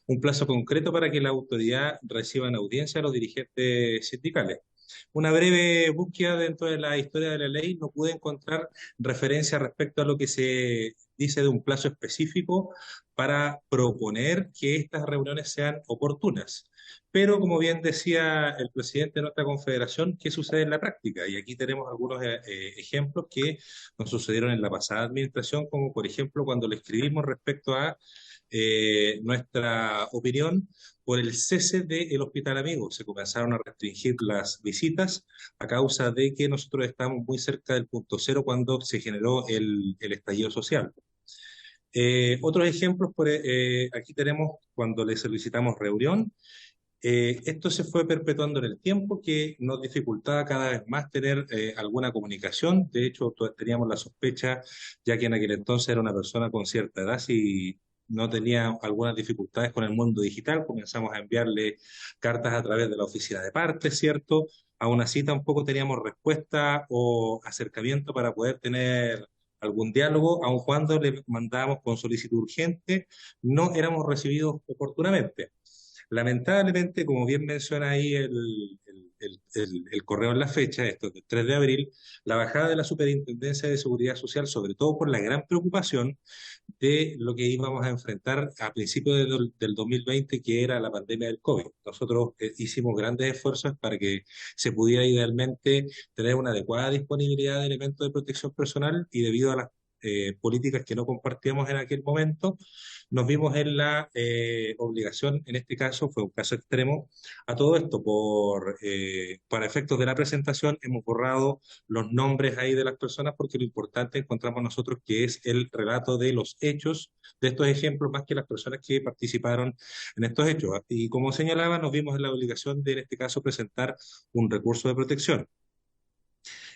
un plazo concreto para que la autoridad reciba en audiencia a los dirigentes sindicales. Una breve búsqueda dentro de la historia de la ley, no pude encontrar referencia respecto a lo que se dice de un plazo específico para proponer que estas reuniones sean oportunas. Pero, como bien decía el presidente de nuestra confederación, ¿qué sucede en la práctica? Y aquí tenemos algunos ejemplos que nos sucedieron en la pasada administración, como por ejemplo cuando le escribimos respecto a nuestra opinión por el cese del Hospital Amigo. Se comenzaron a restringir las visitas a causa de que nosotros estábamos muy cerca del punto cero cuando se generó el estallido social. Otros ejemplos, aquí tenemos cuando le solicitamos reunión. Esto se fue perpetuando en el tiempo, que nos dificultaba cada vez más tener alguna comunicación. De hecho, teníamos la sospecha, ya que en aquel entonces era una persona con cierta edad, si no tenía algunas dificultades con el mundo digital, comenzamos a enviarle cartas a través de la oficina de partes, ¿cierto? Aún así tampoco teníamos respuesta o acercamiento para poder tener algún diálogo, aun cuando le mandábamos con solicitud urgente, no éramos recibidos oportunamente. Lamentablemente, como bien menciona ahí el correo en la fecha, esto es del 3 de abril, la bajada de la Superintendencia de Seguridad Social, sobre todo por la gran preocupación de lo que íbamos a enfrentar a principios del 2020, que era la pandemia del COVID. Nosotros hicimos grandes esfuerzos para que se pudiera idealmente tener una adecuada disponibilidad de elementos de protección personal y debido a las políticas que no compartíamos en aquel momento, nos vimos en la obligación, en este caso, fue un caso extremo, a todo esto, para efectos de la presentación, hemos borrado los nombres ahí de las personas porque lo importante encontramos nosotros que es el relato de los hechos de estos ejemplos más que las personas que participaron en estos hechos. Y como señalaba, nos vimos en la obligación de, en este caso, presentar un recurso de protección.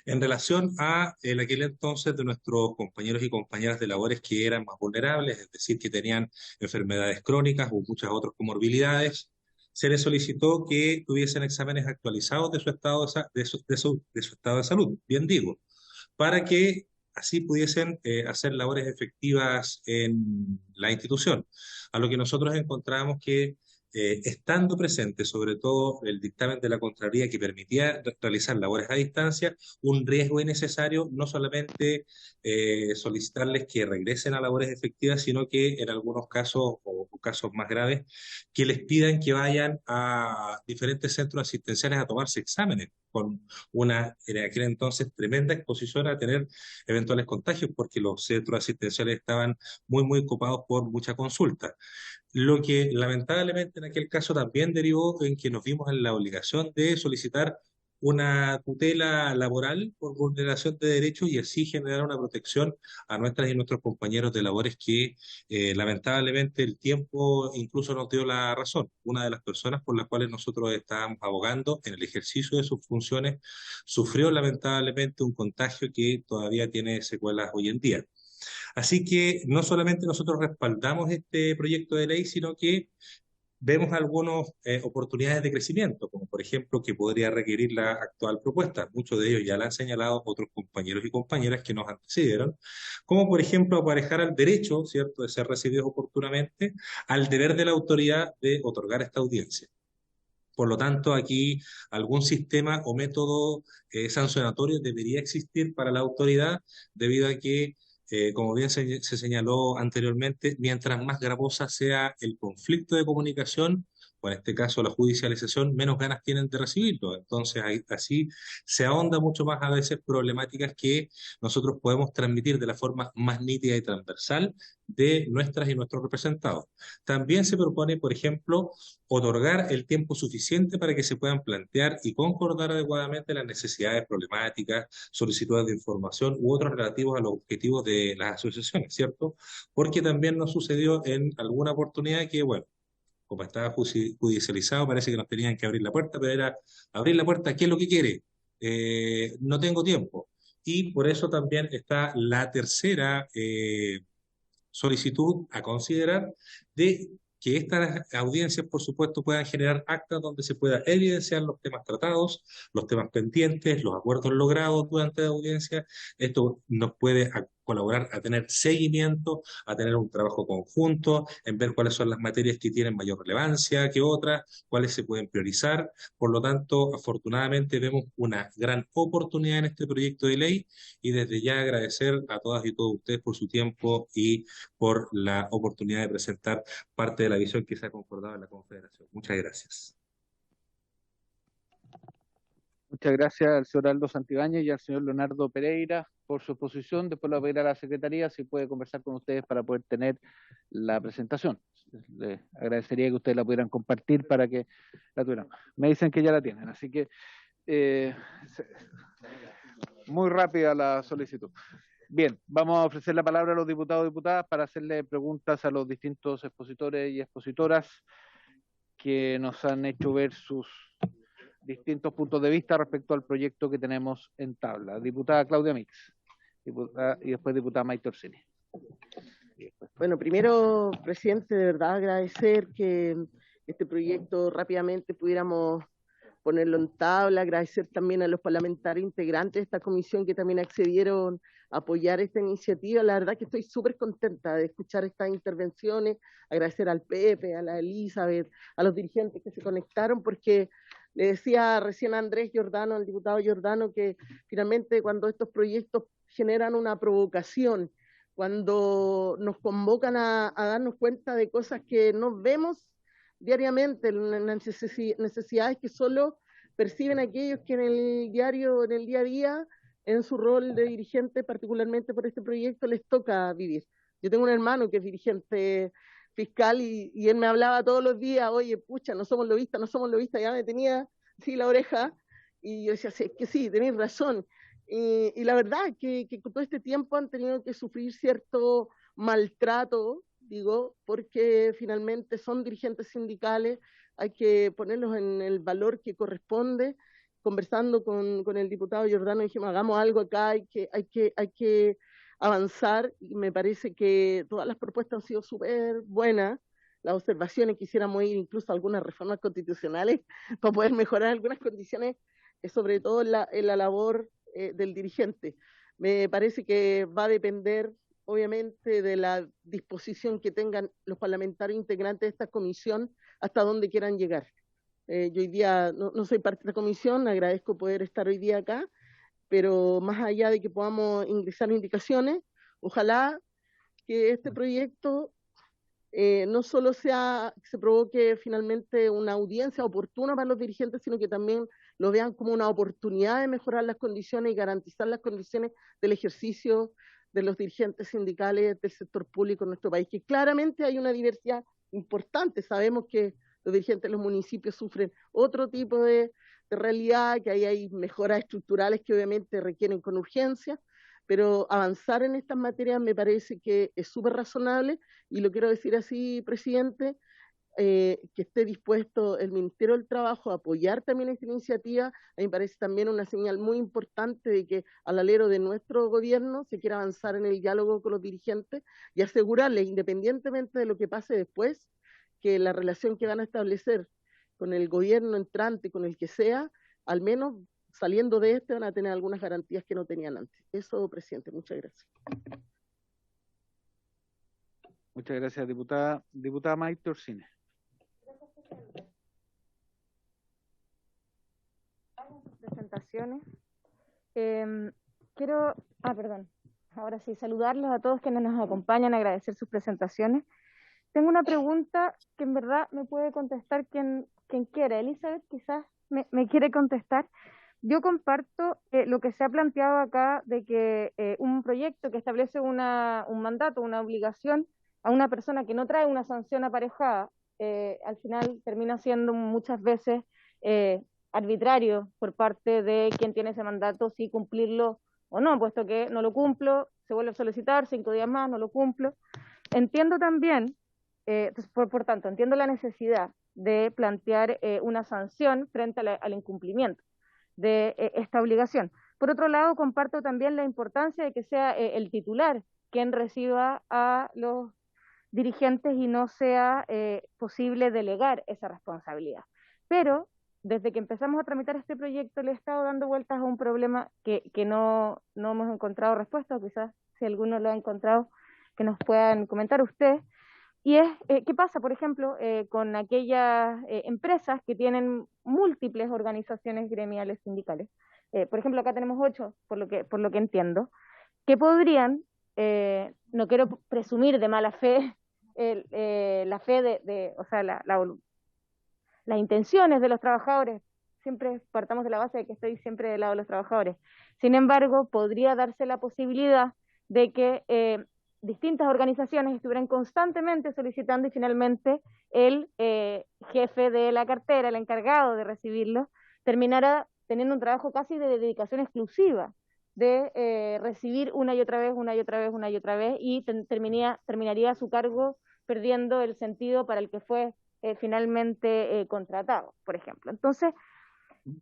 En relación a en aquel entonces de nuestros compañeros y compañeras de labores que eran más vulnerables, es decir, que tenían enfermedades crónicas o muchas otras comorbilidades, se les solicitó que tuviesen exámenes actualizados de su estado de su estado de salud, bien digo, para que así pudiesen hacer labores efectivas en la institución. A lo que nosotros encontramos que estando presente, sobre todo el dictamen de la Contraloría que permitía realizar labores a distancia, un riesgo innecesario, no solamente solicitarles que regresen a labores efectivas, sino que en algunos casos, o casos más graves, que les pidan que vayan a diferentes centros asistenciales a tomarse exámenes, con una, en aquel entonces, tremenda exposición a tener eventuales contagios, porque los centros asistenciales estaban muy copados por mucha consulta. Lo que lamentablemente en aquel caso también derivó en que nos vimos en la obligación de solicitar una tutela laboral por vulneración de derechos y así generar una protección a nuestras y nuestros compañeros de labores que lamentablemente el tiempo incluso nos dio la razón. Una de las personas por las cuales nosotros estábamos abogando en el ejercicio de sus funciones sufrió lamentablemente un contagio que todavía tiene secuelas hoy en día. Así que no solamente nosotros respaldamos este proyecto de ley, sino que vemos algunas oportunidades de crecimiento, como por ejemplo que podría requerir la actual propuesta. Muchos de ellos ya la han señalado otros compañeros y compañeras que nos antecedieron, como por ejemplo aparejar al derecho, ¿cierto?, de ser recibidos oportunamente, al deber de la autoridad de otorgar esta audiencia. Por lo tanto, aquí algún sistema o método sancionatorio debería existir para la autoridad, debido a que como bien se señaló anteriormente, mientras más gravosa sea el conflicto de comunicación, o en este caso la judicialización, menos ganas tienen de recibirlo. Entonces, así se ahonda mucho más a veces problemáticas que nosotros podemos transmitir de la forma más nítida y transversal de nuestras y nuestros representados. También se propone, por ejemplo, otorgar el tiempo suficiente para que se puedan plantear y concordar adecuadamente las necesidades problemáticas, solicitudes de información u otros relativos a los objetivos de las asociaciones, ¿cierto? Porque también nos sucedió en alguna oportunidad que, bueno, como estaba judicializado, parece que nos tenían que abrir la puerta, pero era abrir la puerta, ¿qué es lo que quiere? No tengo tiempo. Y por eso también está la tercera solicitud a considerar de que estas audiencias, por supuesto, puedan generar actas donde se pueda evidenciar los temas tratados, los temas pendientes, los acuerdos logrados durante la audiencia. Esto nos puede colaborar a tener seguimiento, a tener un trabajo conjunto, en ver cuáles son las materias que tienen mayor relevancia que otras, cuáles se pueden priorizar. Por lo tanto, afortunadamente vemos una gran oportunidad en este proyecto de ley y desde ya agradecer a todas y todos ustedes por su tiempo y por la oportunidad de presentar parte de la visión que se ha concordado en la Confederación. Muchas gracias. Muchas gracias al señor Aldo Santibáñez y al señor Leonardo Pereira por su exposición. Después lo voy a pedir a la Secretaría si puede conversar con ustedes para poder tener la presentación. Les agradecería que ustedes la pudieran compartir para que la tuvieran. Me dicen que ya la tienen, así que muy rápida la solicitud. Bien, vamos a ofrecer la palabra a los diputados y diputadas para hacerle preguntas a los distintos expositores y expositoras que nos han hecho ver sus distintos puntos de vista respecto al proyecto que tenemos en tabla. Diputada Claudia Mix, y después diputada Maite Orsini. Bueno, primero, presidente, de verdad agradecer que este proyecto rápidamente pudiéramos ponerlo en tabla, agradecer también a los parlamentarios integrantes de esta comisión que también accedieron a apoyar esta iniciativa. La verdad que estoy súper contenta de escuchar estas intervenciones, agradecer al Pepe, a la Elizabeth, a los dirigentes que se conectaron, porque le decía recién a Andrés Giordano, al diputado Giordano, que finalmente cuando estos proyectos generan una provocación, cuando nos convocan a darnos cuenta de cosas que no vemos diariamente, las necesidades que solo perciben aquellos que en el diario, en el día a día, en su rol de dirigente, particularmente por este proyecto, les toca vivir. Yo tengo un hermano que es dirigente fiscal y él me hablaba todos los días, oye, pucha, no somos lobistas, ya me tenía así la oreja, y yo decía, sí, que sí, tenéis razón. Y la verdad que todo este tiempo han tenido que sufrir cierto maltrato, digo, porque finalmente son dirigentes sindicales, hay que ponerlos en el valor que corresponde, conversando con el diputado Giordano, dijimos, hagamos algo acá, hay que avanzar, y me parece que todas las propuestas han sido súper buenas. Las observaciones, quisiéramos ir incluso a algunas reformas constitucionales para poder mejorar algunas condiciones, sobre todo en la labor del dirigente. Me parece que va a depender, obviamente, de la disposición que tengan los parlamentarios integrantes de esta comisión hasta dónde quieran llegar. Yo hoy día no soy parte de la comisión, agradezco poder estar hoy día acá, pero más allá de que podamos ingresar indicaciones, ojalá que este proyecto no solo se provoque finalmente una audiencia oportuna para los dirigentes, sino que también lo vean como una oportunidad de mejorar las condiciones y garantizar las condiciones del ejercicio de los dirigentes sindicales del sector público en nuestro país, que claramente hay una diversidad importante. Sabemos que los dirigentes de los municipios sufren otro tipo de realidad, que ahí hay mejoras estructurales que obviamente requieren con urgencia, pero avanzar en estas materias me parece que es súper razonable, y lo quiero decir así, presidente, que esté dispuesto el Ministerio del Trabajo a apoyar también esta iniciativa. A mí me parece también una señal muy importante de que al alero de nuestro gobierno se quiera avanzar en el diálogo con los dirigentes y asegurarles, independientemente de lo que pase después, que la relación que van a establecer con el gobierno entrante, con el que sea, al menos saliendo de este van a tener algunas garantías que no tenían antes. Eso, presidente, muchas gracias. Muchas gracias, diputada. Diputada Maite Orsini. Presentaciones. Ahora sí, saludarlos a todos quienes nos acompañan, agradecer sus presentaciones. Tengo una pregunta que en verdad me puede contestar quien quiera. Elizabeth quizás me quiere contestar. Yo comparto lo que se ha planteado acá de que un proyecto que establece un mandato, una obligación a una persona que no trae una sanción aparejada, al final termina siendo muchas veces arbitrario por parte de quien tiene ese mandato, si cumplirlo o no, puesto que no lo cumplo, se vuelve a solicitar 5 días más, no lo cumplo. Entiendo también, por tanto, entiendo la necesidad de plantear una sanción frente al incumplimiento de esta obligación. Por otro lado, comparto también la importancia de que sea el titular quien reciba a los dirigentes y no sea posible delegar esa responsabilidad. Pero desde que empezamos a tramitar este proyecto le he estado dando vueltas a un problema que no hemos encontrado respuesta, o quizás si alguno lo ha encontrado, que nos puedan comentar ustedes. Y es, ¿qué pasa, por ejemplo, con aquellas empresas que tienen múltiples organizaciones gremiales sindicales? Por ejemplo, acá tenemos 8, por lo que entiendo, que podrían, no quiero presumir de mala fe, la fe o sea, las intenciones de los trabajadores. Siempre partamos de la base de que estoy siempre del lado de los trabajadores. Sin embargo, podría darse la posibilidad de que distintas organizaciones estuvieran constantemente solicitando, y finalmente el jefe de la cartera, el encargado de recibirlo, terminara teniendo un trabajo casi de dedicación exclusiva, de recibir una y otra vez, y terminaría a su cargo perdiendo el sentido para el que fue finalmente contratado, por ejemplo. Entonces,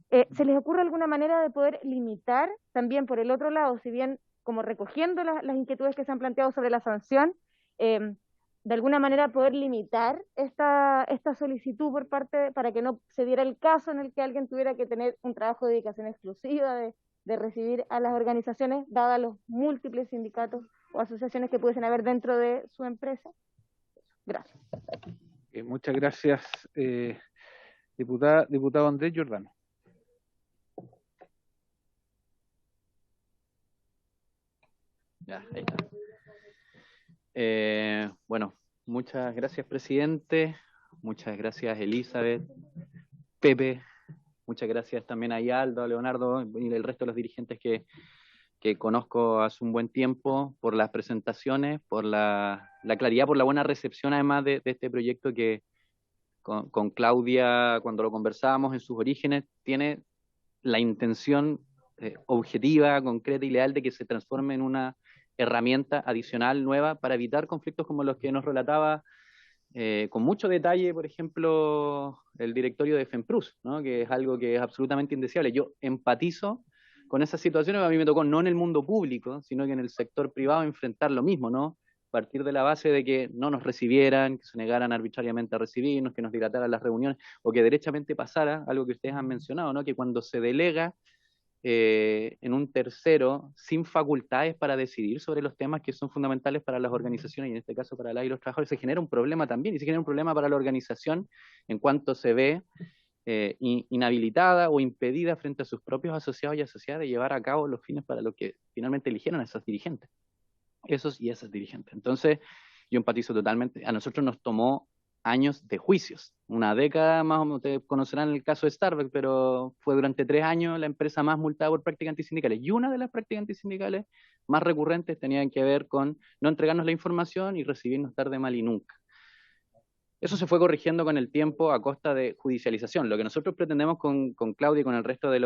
¿se les ocurre alguna manera de poder limitar también por el otro lado, si bien como recogiendo las inquietudes que se han planteado sobre la sanción, de alguna manera poder limitar esta solicitud por parte, para que no se diera el caso en el que alguien tuviera que tener un trabajo de dedicación exclusiva, de recibir a las organizaciones, dadas los múltiples sindicatos o asociaciones que pudiesen haber dentro de su empresa? Gracias. Muchas gracias, diputado Andrés Giordano. Ya, ahí está. Bueno, muchas gracias, presidente. Muchas gracias, Elizabeth, Pepe. Muchas gracias también a Aldo, a Leonardo y el resto de los dirigentes que conozco hace un buen tiempo, por las presentaciones, por la claridad, por la buena recepción además de este proyecto que con Claudia, cuando lo conversábamos en sus orígenes, tiene la intención objetiva, concreta y leal de que se transforme en una herramienta adicional, nueva, para evitar conflictos como los que nos relataba con mucho detalle, por ejemplo, el directorio de FEMPRUS, ¿no? Que es algo que es absolutamente indeseable. Yo empatizo con esas situaciones, a mí me tocó no en el mundo público, sino que en el sector privado enfrentar lo mismo, ¿no? Partir de la base de que no nos recibieran, que se negaran arbitrariamente a recibirnos, que nos dilataran las reuniones, o que derechamente pasara, algo que ustedes han mencionado, ¿no? Que cuando se delega en un tercero sin facultades para decidir sobre los temas que son fundamentales para las organizaciones, y en este caso para las y los trabajadores, se genera un problema también, y se genera un problema para la organización en cuanto se ve inhabilitada o impedida frente a sus propios asociados y asociadas de llevar a cabo los fines para los que finalmente eligieron a esos dirigentes, esos y esas dirigentes. Entonces, yo empatizo totalmente. A nosotros nos tomó años de juicios, una década más o menos. Ustedes conocerán el caso de Starbucks, pero fue durante 3 años la empresa más multada por prácticas antisindicales, y una de las prácticas antisindicales más recurrentes tenían que ver con no entregarnos la información y recibirnos tarde, mal y nunca. Eso se fue corrigiendo con el tiempo a costa de judicialización. Lo que nosotros pretendemos con Claudia y con el resto de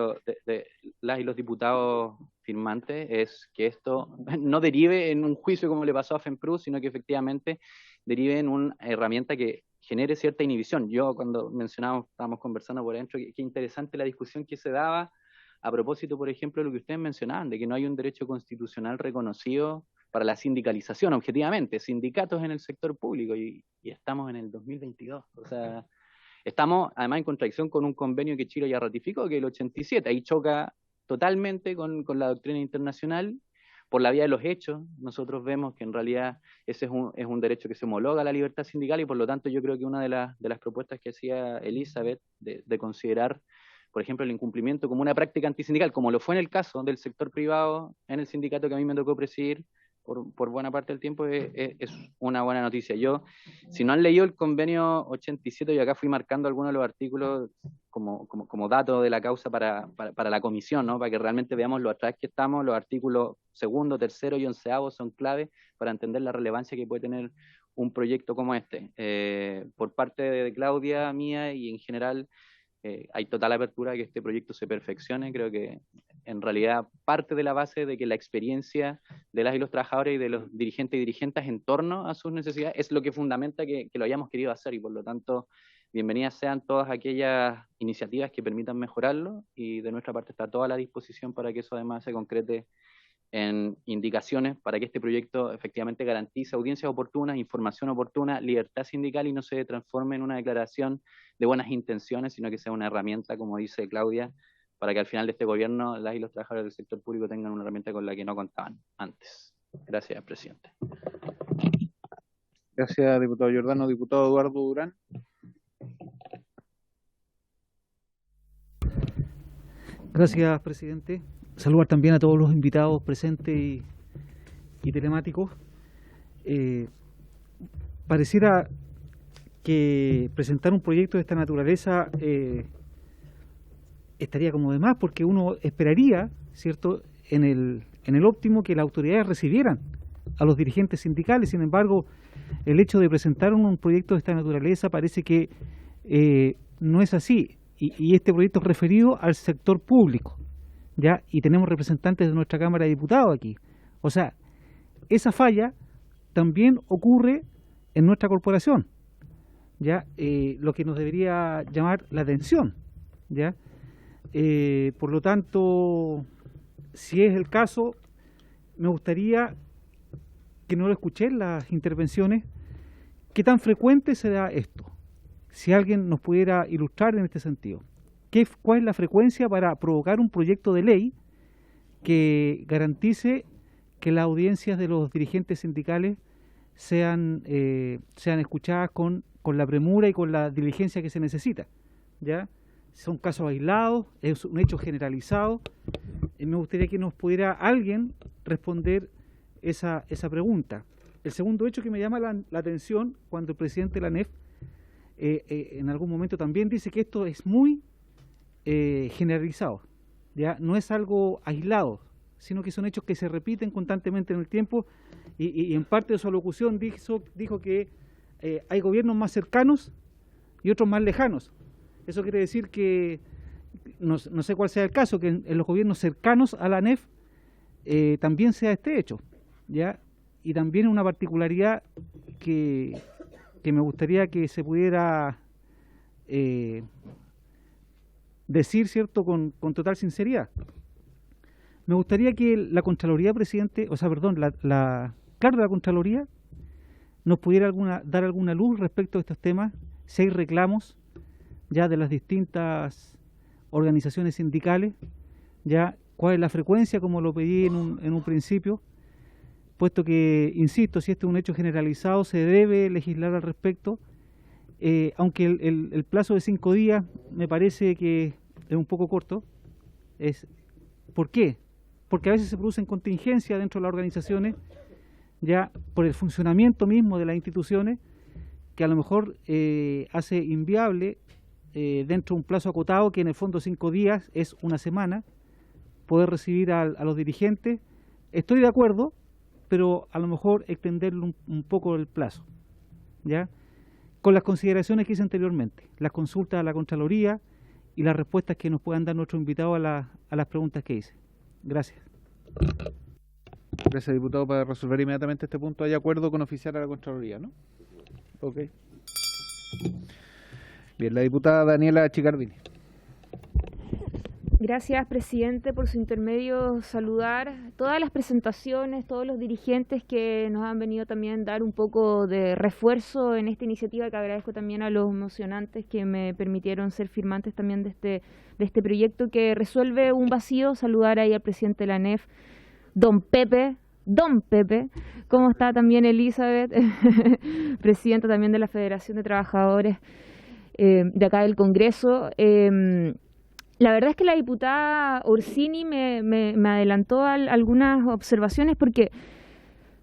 las y los diputados firmantes es que esto no derive en un juicio como le pasó a FEMPRUS, sino que efectivamente derive en una herramienta que genere cierta inhibición. Yo cuando mencionábamos, estábamos conversando por dentro, qué interesante la discusión que se daba a propósito, por ejemplo, de lo que ustedes mencionaban, de que no hay un derecho constitucional reconocido para la sindicalización, objetivamente, sindicatos en el sector público, y estamos en el 2022. O sea, estamos además en contradicción con un convenio que Chile ya ratificó, que es el 87, ahí choca totalmente con la doctrina internacional. Por la vía de los hechos, nosotros vemos que en realidad ese es un derecho que se homologa a la libertad sindical, y por lo tanto yo creo que una de las propuestas que hacía Elizabeth de considerar, por ejemplo, el incumplimiento como una práctica antisindical, como lo fue en el caso del sector privado en el sindicato que a mí me tocó presidir por buena parte del tiempo, es una buena noticia. Yo, si no han leído el convenio 87, yo acá fui marcando algunos de los artículos como dato de la causa para la comisión, ¿no? Para que realmente veamos lo atrás que estamos. Los artículos 2º, 3º y 11º son clave para entender la relevancia que puede tener un proyecto como este. Por parte de Claudia, mía y en general, hay total apertura a que este proyecto se perfeccione. Creo que en realidad parte de la base de que la experiencia de las y los trabajadores y de los dirigentes y dirigentes en torno a sus necesidades es lo que fundamenta que lo hayamos querido hacer, y por lo tanto bienvenidas sean todas aquellas iniciativas que permitan mejorarlo, y de nuestra parte está toda la disposición para que eso además se concrete en indicaciones para que este proyecto efectivamente garantice audiencias oportunas, información oportuna, libertad sindical, y no se transforme en una declaración de buenas intenciones, sino que sea una herramienta, como dice Claudia, para que al final de este gobierno las y los trabajadores del sector público tengan una herramienta con la que no contaban antes. Gracias, presidente. Gracias, diputado Giordano. Diputado Eduardo Durán. Gracias, presidente. Saludar también a todos los invitados presentes y telemáticos. Pareciera que presentar un proyecto de esta naturaleza estaría como de más, porque uno esperaría, ¿cierto?, en el óptimo, que las autoridades recibieran a los dirigentes sindicales. Sin embargo, el hecho de presentar un proyecto de esta naturaleza parece que no es así, y este proyecto es referido al sector público, ¿ya? Y tenemos representantes de nuestra Cámara de Diputados aquí. O sea, esa falla también ocurre en nuestra corporación, ¿ya? Lo que nos debería llamar la atención, ¿ya? Por lo tanto, si es el caso, me gustaría que no lo escuché en las intervenciones, ¿qué tan frecuente se da esto? Si alguien nos pudiera ilustrar en este sentido. ¿Cuál es la frecuencia para provocar un proyecto de ley que garantice que las audiencias de los dirigentes sindicales sean escuchadas con la premura y con la diligencia que se necesita? ¿Ya? Son casos aislados, es un hecho generalizado. Me gustaría que nos pudiera alguien responder esa pregunta. El segundo hecho que me llama la atención, cuando el presidente de la ANEF en algún momento también dice que esto es muy generalizado, ¿ya? No es algo aislado, sino que son hechos que se repiten constantemente en el tiempo, y en parte de su alocución dijo que hay gobiernos más cercanos y otros más lejanos. Eso quiere decir que, no sé cuál sea el caso, que en los gobiernos cercanos a la ANEF también sea este hecho, ¿ya? Y también una particularidad que que me gustaría que se pudiera decir, ¿cierto?, con total sinceridad. Me gustaría que la Contraloría, presidente, la Contraloría nos pudiera dar alguna luz respecto a estos temas, si hay reclamos ya de las distintas organizaciones sindicales, ya cuál es la frecuencia, como lo pedí en un principio, puesto que, insisto, si este es un hecho generalizado, se debe legislar al respecto, aunque el plazo de 5 días me parece que es un poco corto. ¿Por qué? Porque a veces se producen contingencias dentro de las organizaciones, ya por el funcionamiento mismo de las instituciones, que a lo mejor hace inviable, dentro de un plazo acotado, que en el fondo 5 días es una semana, poder recibir a los dirigentes. Estoy de acuerdo, pero a lo mejor extenderlo un poco el plazo, ¿ya? Con las consideraciones que hice anteriormente, las consultas a la Contraloría y las respuestas que nos puedan dar nuestros invitados a las preguntas que hice. Gracias. Gracias, diputado. Para resolver inmediatamente este punto, ¿hay acuerdo con oficiar a la Contraloría, no? Ok. Bien, la diputada Daniela Chicardini. Gracias, presidente, por su intermedio saludar todas las presentaciones, todos los dirigentes que nos han venido también a dar un poco de refuerzo en esta iniciativa, que agradezco también a los mocionantes que me permitieron ser firmantes también de este proyecto que resuelve un vacío. Saludar ahí al presidente de la ANEF, don Pepe, cómo está también Elizabeth, presidenta también de la Federación de Trabajadores de acá del Congreso. La verdad es que la diputada Orsini me adelantó algunas observaciones porque,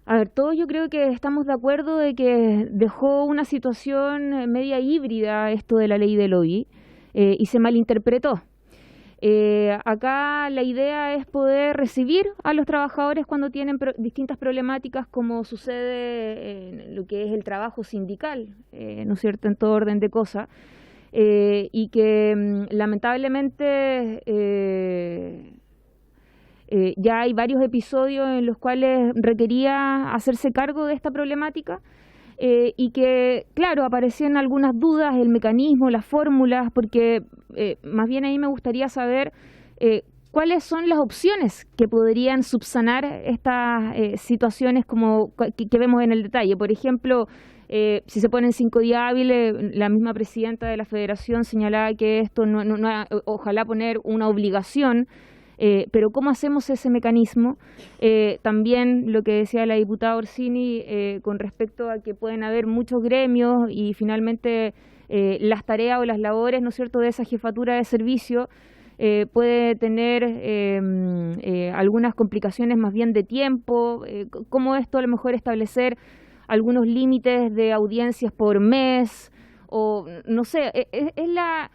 a ver, todos yo creo que estamos de acuerdo de que dejó una situación media híbrida esto de la ley del OI y se malinterpretó. Acá la idea es poder recibir a los trabajadores cuando tienen distintas problemáticas, como sucede en lo que es el trabajo sindical, ¿no es cierto?, en todo orden de cosas. Y que lamentablemente ya hay varios episodios en los cuales requería hacerse cargo de esta problemática y que, claro, aparecían algunas dudas, el mecanismo, las fórmulas, porque más bien ahí me gustaría saber cuáles son las opciones que podrían subsanar estas situaciones como que vemos en el detalle. Por ejemplo, si se ponen 5 días hábiles, la misma presidenta de la Federación señalaba que esto ojalá poner una obligación, pero ¿cómo hacemos ese mecanismo? También lo que decía la diputada Orsini con respecto a que pueden haber muchos gremios y finalmente las tareas o las labores, ¿no es cierto?, de esa jefatura de servicio puede tener algunas complicaciones más bien de tiempo. ¿Cómo esto a lo mejor establecer algunos límites de audiencias por mes? O no sé, es la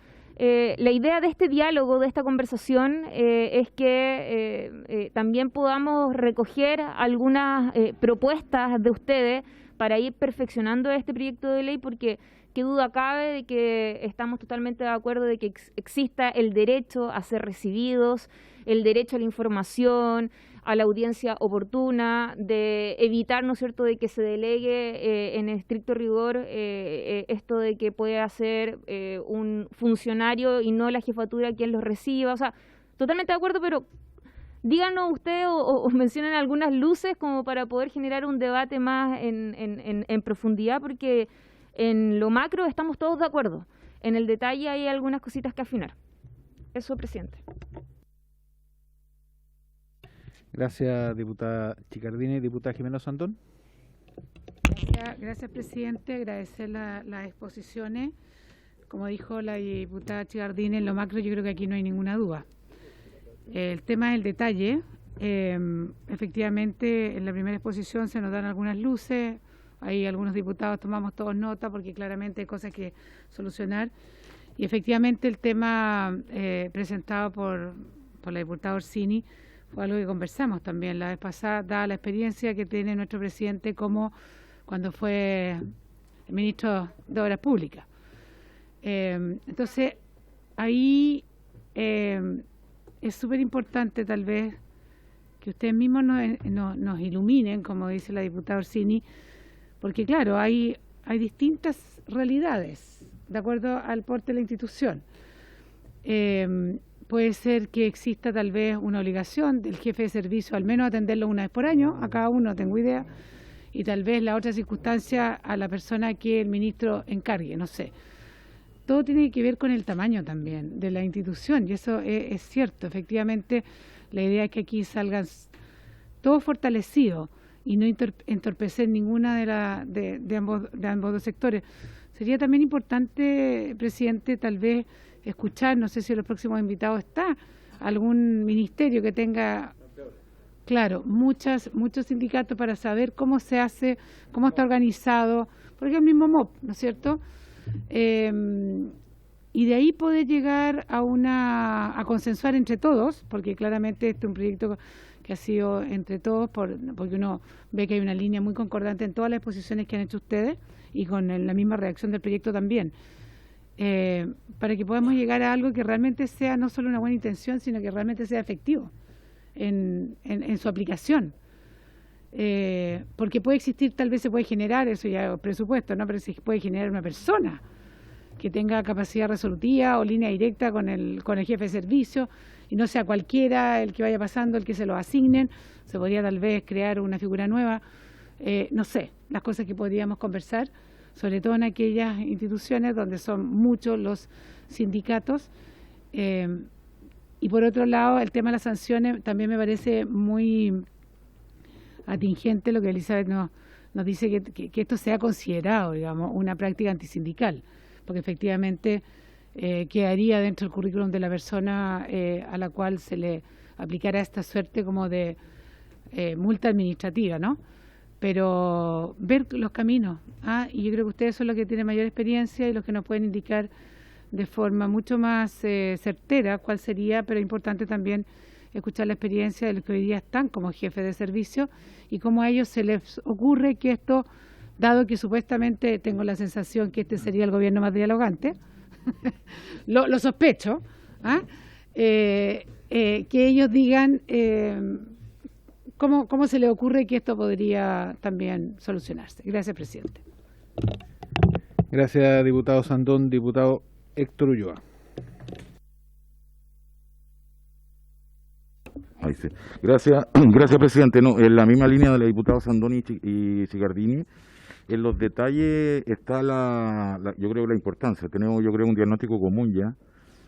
idea de este diálogo, de esta conversación, es que también podamos recoger algunas propuestas de ustedes para ir perfeccionando este proyecto de ley, porque qué duda cabe de que estamos totalmente de acuerdo de que exista el derecho a ser recibidos, el derecho a la información, a la audiencia oportuna, de evitar, ¿no es cierto?, de que se delegue en estricto rigor esto de que pueda ser un funcionario y no la jefatura quien los reciba. O sea, totalmente de acuerdo, pero díganos ustedes o mencionen algunas luces como para poder generar un debate más en profundidad, porque en lo macro estamos todos de acuerdo. En el detalle hay algunas cositas que afinar. Eso, presidente. Gracias, diputada Chicardini. Diputada Jimena Sandón. Gracias, presidente. Agradecer las exposiciones. Como dijo la diputada Chicardini, en lo macro yo creo que aquí no hay ninguna duda. El tema es el detalle. Efectivamente, en la primera exposición se nos dan algunas luces. Ahí algunos diputados tomamos todos nota porque claramente hay cosas que solucionar. Y efectivamente el tema presentado por la diputada Orsini fue algo que conversamos también la vez pasada, dada la experiencia que tiene nuestro presidente como cuando fue ministro de Obras Públicas. Entonces, ahí es súper importante tal vez que ustedes mismos nos iluminen, como dice la diputada Orsini, porque claro, hay hay distintas realidades de acuerdo al porte de la institución. Puede ser que exista tal vez una obligación del jefe de servicio al menos atenderlo una vez por año, a cada uno, no tengo idea, y tal vez la otra circunstancia a la persona que el ministro encargue, no sé. Todo tiene que ver con el tamaño también de la institución, y eso es cierto. Efectivamente, la idea es que aquí salgan todos fortalecidos y no entorpecer ninguna de ambos dos sectores. Sería también importante, presidente, tal vez escuchar, no sé si en los próximos invitados está, algún ministerio que tenga, claro, muchos sindicatos para saber cómo se hace, cómo está organizado, porque es el mismo MOP, ¿no es cierto? Y de ahí poder llegar a consensuar entre todos, porque claramente este es un proyecto que ha sido entre todos, porque uno ve que hay una línea muy concordante en todas las exposiciones que han hecho ustedes y con la misma redacción del proyecto también, para que podamos llegar a algo que realmente sea no solo una buena intención, sino que realmente sea efectivo en su aplicación. Porque puede existir, tal vez se puede generar, eso ya es presupuesto, ¿no? Pero se puede generar una persona que tenga capacidad resolutiva o línea directa con el jefe de servicio, y no sea cualquiera el que vaya pasando, el que se lo asignen. Se podría tal vez crear una figura nueva, no sé, las cosas que podríamos conversar, sobre todo en aquellas instituciones donde son muchos los sindicatos. Y por otro lado, el tema de las sanciones también me parece muy atingente lo que Elizabeth nos dice, que esto sea considerado, digamos, una práctica antisindical, porque efectivamente quedaría dentro del currículum de la persona a la cual se le aplicará esta suerte como de multa administrativa, ¿no? Pero ver los caminos, y yo creo que ustedes son los que tienen mayor experiencia y los que nos pueden indicar de forma mucho más certera cuál sería, pero es importante también escuchar la experiencia de los que hoy día están como jefes de servicio y cómo a ellos se les ocurre que esto, dado que supuestamente tengo la sensación que este sería el gobierno más dialogante, lo sospecho, que ellos digan cómo se les ocurre que esto podría también solucionarse. Gracias, presidente. Gracias, diputado Sandón. Diputado Héctor Ulloa. Ahí sí. Gracias, presidente. No, en la misma línea de la diputada Sandoni y Cicardini, en los detalles está yo creo la importancia. Tenemos, yo creo, un diagnóstico común ya.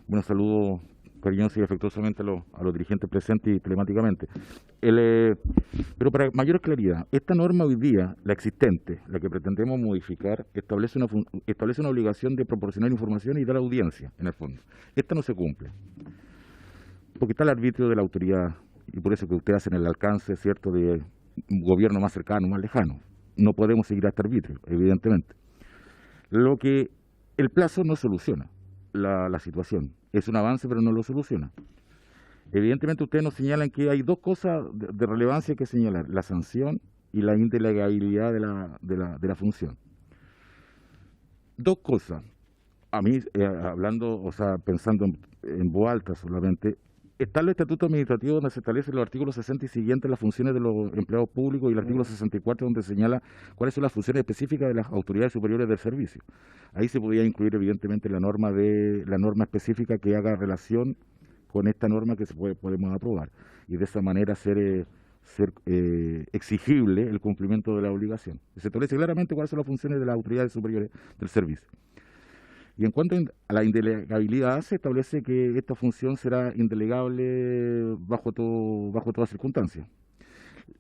Bueno, saludo cariñoso y afectuosamente a los dirigentes presentes y telemáticamente. Pero para mayor claridad, esta norma hoy día, la existente, la que pretendemos modificar, establece una obligación de proporcionar información y dar audiencia, en el fondo. Esta no se cumple, porque está el arbitrio de la autoridad, y por eso que ustedes hacen el alcance, ¿cierto?, de un gobierno más cercano, más lejano. No podemos seguir a este arbitrio, evidentemente. El plazo no soluciona la situación. Es un avance, pero no lo soluciona. Evidentemente ustedes nos señalan que hay dos cosas de relevancia que señalar: la sanción y la indelegabilidad de la función. Dos cosas. A mí, hablando, o sea, pensando en voz alta solamente, está el estatuto administrativo donde se establecen los artículos 60 y siguientes las funciones de los empleados públicos, y el artículo 64 donde señala cuáles son las funciones específicas de las autoridades superiores del servicio. Ahí se podría incluir evidentemente la norma específica que haga relación con esta norma que podemos aprobar, y de esa manera ser exigible el cumplimiento de la obligación. Se establece claramente cuáles son las funciones de las autoridades superiores del servicio. Y en cuanto a la indelegabilidad, se establece que esta función será indelegable bajo toda circunstancia.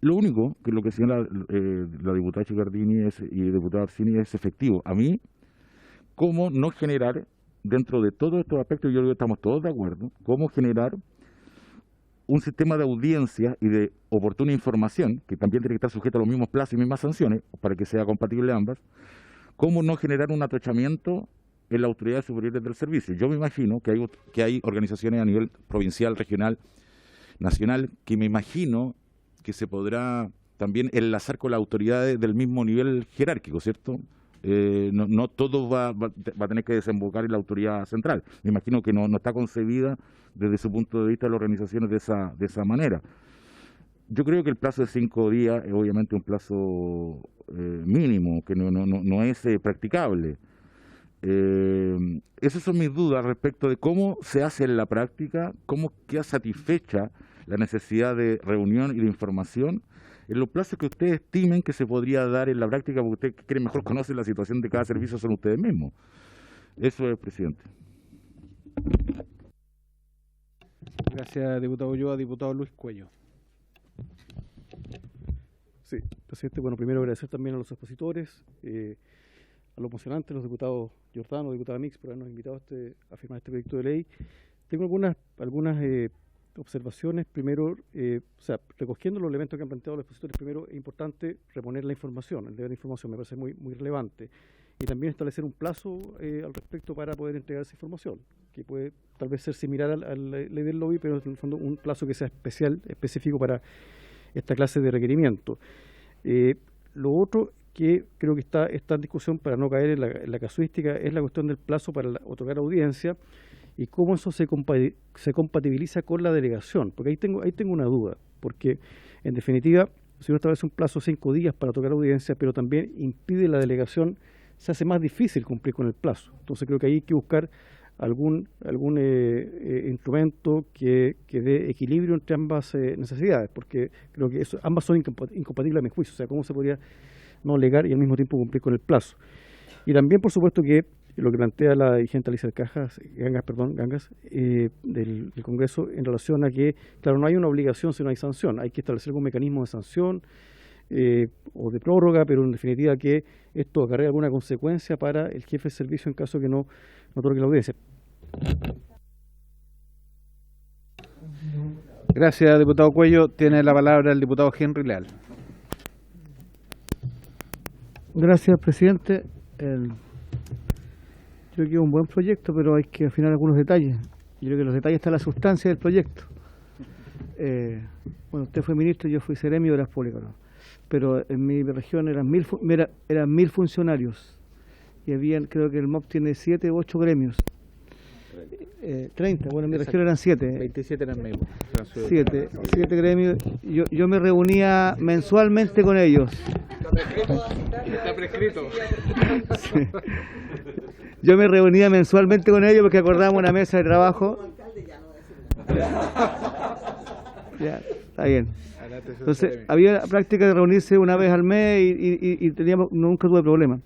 Lo único que lo que señala la diputada Cicardini y el diputado Orsini es efectivo. A mí, cómo no generar, dentro de todos estos aspectos, yo creo que estamos todos de acuerdo, cómo generar un sistema de audiencia y de oportuna información, que también tiene que estar sujeto a los mismos plazos y mismas sanciones, para que sea compatible ambas, cómo no generar un atochamiento en las autoridades superiores del servicio. Yo me imagino que hay organizaciones a nivel provincial, regional, nacional, que me imagino que se podrá también enlazar con las autoridades del mismo nivel jerárquico, ¿cierto? No todo va a tener que desembocar en la autoridad central. Me imagino que no está concebida desde su punto de vista de las organizaciones de esa manera. yo creo que el plazo de 5 días es obviamente un plazo mínimo, que no es practicable. Esas son mis dudas respecto de cómo se hace en la práctica, cómo queda satisfecha la necesidad de reunión y de información en los plazos que ustedes estimen que se podría dar en la práctica, porque ustedes que mejor conocen la situación de cada servicio son ustedes mismos. Eso es, presidente. Gracias, diputado Ulloa. Diputado Luis Cuello. Sí, presidente, bueno, primero agradecer también a los expositores, a los mocionantes, los diputados Giordano, diputada Mix, por habernos invitado a firmar este proyecto de ley. Tengo algunas observaciones. Primero, recogiendo los elementos que han planteado los expositores, primero es importante reponer la información, el deber de información me parece muy relevante. Y también establecer un plazo al respecto para poder entregar esa información, que puede tal vez ser similar a la ley del lobby, pero en el fondo un plazo que sea específico para esta clase de requerimiento. Lo otro que creo que está en discusión, para no caer en la casuística, es la cuestión del plazo para otorgar audiencia y cómo eso se compatibiliza con la delegación, porque ahí tengo una duda, porque en definitiva, si uno establece un plazo de 5 días para otorgar audiencia, pero también impide la delegación, se hace más difícil cumplir con el plazo. Entonces creo que ahí hay que buscar algún instrumento que dé equilibrio entre ambas necesidades, porque creo que ambas son incompatibles a mi juicio. O sea, ¿cómo se podría no legar y al mismo tiempo cumplir con el plazo? Y también, por supuesto, que lo que plantea la dirigente Alicia Gangas del Congreso en relación a que, claro, no hay una obligación si no hay sanción. Hay que establecer algún mecanismo de sanción o de prórroga, pero en definitiva que esto acarrea alguna consecuencia para el jefe de servicio en caso que no otorgue la audiencia. Gracias, diputado Cuello. Tiene la palabra el diputado Henry Leal. Gracias, presidente. Creo que es un buen proyecto, pero hay que afinar algunos detalles. Yo creo que los detalles están en la sustancia del proyecto. Bueno, usted fue ministro y yo fui seremi de Obras Públicas, ¿no? Pero en mi región eran 1000 funcionarios y creo que el MOP tiene 7 u 8 gremios. 30, bueno, en mi región eran 7. 27 eran mismos. 7 gremios. Yo me reunía mensualmente con ellos. Está prescrito. Sí. Yo me reunía mensualmente con ellos porque acordábamos una mesa de trabajo. Ya, está bien. Entonces, había práctica de reunirse una vez al mes y nunca tuve problema.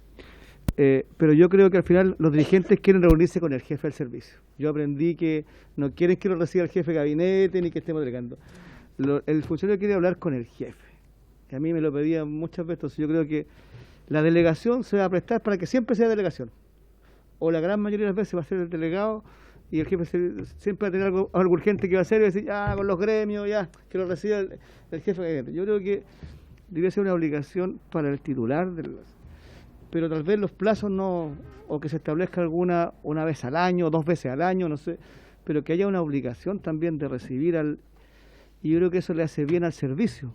Pero yo creo que al final los dirigentes quieren reunirse con el jefe del servicio. Yo aprendí que no quieren que lo reciba el jefe de gabinete ni que estemos delegando. El funcionario quiere hablar con el jefe. Y a mí me lo pedían muchas veces. Entonces yo creo que la delegación se va a prestar para que siempre sea delegación. O la gran mayoría de las veces va a ser el delegado y el jefe siempre va a tener algo urgente que va a hacer y va a decir, con los gremios, que lo reciba el jefe de gabinete. Yo creo que debería ser una obligación para el titular pero tal vez los plazos o que se establezca una vez al año, 2 veces al año, no sé, pero que haya una obligación también de recibir y yo creo que eso le hace bien al servicio.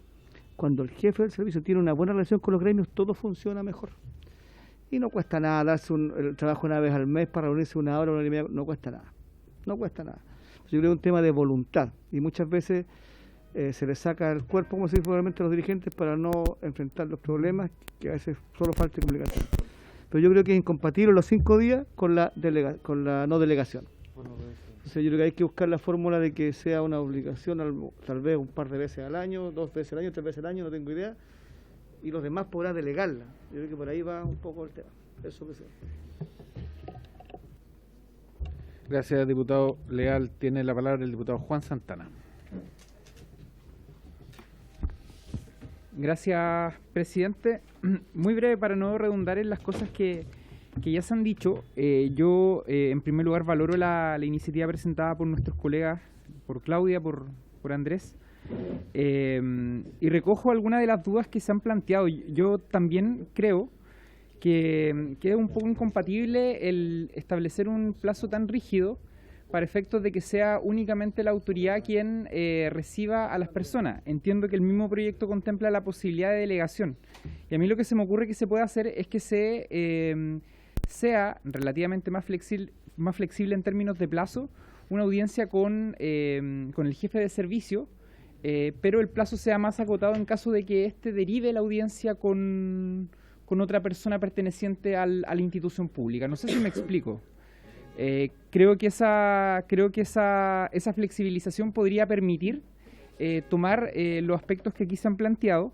Cuando el jefe del servicio tiene una buena relación con los gremios, todo funciona mejor. Y no cuesta nada darse el trabajo una vez al mes para reunirse 1 hora, 1 hora y media, no cuesta nada. No cuesta nada. Yo creo que es un tema de voluntad y muchas veces se les saca el cuerpo, como se dice probablemente a los dirigentes, para no enfrentar los problemas, que a veces solo falta comunicación. Pero yo creo que es incompatible los 5 días con la no delegación. Entonces yo creo que hay que buscar la fórmula de que sea una obligación, tal vez un par de veces al año, 2 veces al año, 3 veces al año, no tengo idea, y los demás podrán delegarla. Yo creo que por ahí va un poco el tema. Eso que sea. Gracias, diputado Leal. Tiene la palabra el diputado Juan Santana. Gracias, presidente. Muy breve para no redundar en las cosas que ya se han dicho. Yo, en primer lugar, valoro la iniciativa presentada por nuestros colegas, por Claudia, por Andrés, y recojo algunas de las dudas que se han planteado. Yo también creo que es un poco incompatible el establecer un plazo tan rígido para efectos de que sea únicamente la autoridad quien reciba a las personas. Entiendo que el mismo proyecto contempla la posibilidad de delegación. Y a mí lo que se me ocurre que se puede hacer es que sea relativamente más flexible en términos de plazo, una audiencia con el jefe de servicio pero el plazo sea más acotado en caso de que éste derive la audiencia con otra persona perteneciente a la institución pública. No sé si me explico. Creo que esa flexibilización podría permitir tomar los aspectos que aquí se han planteado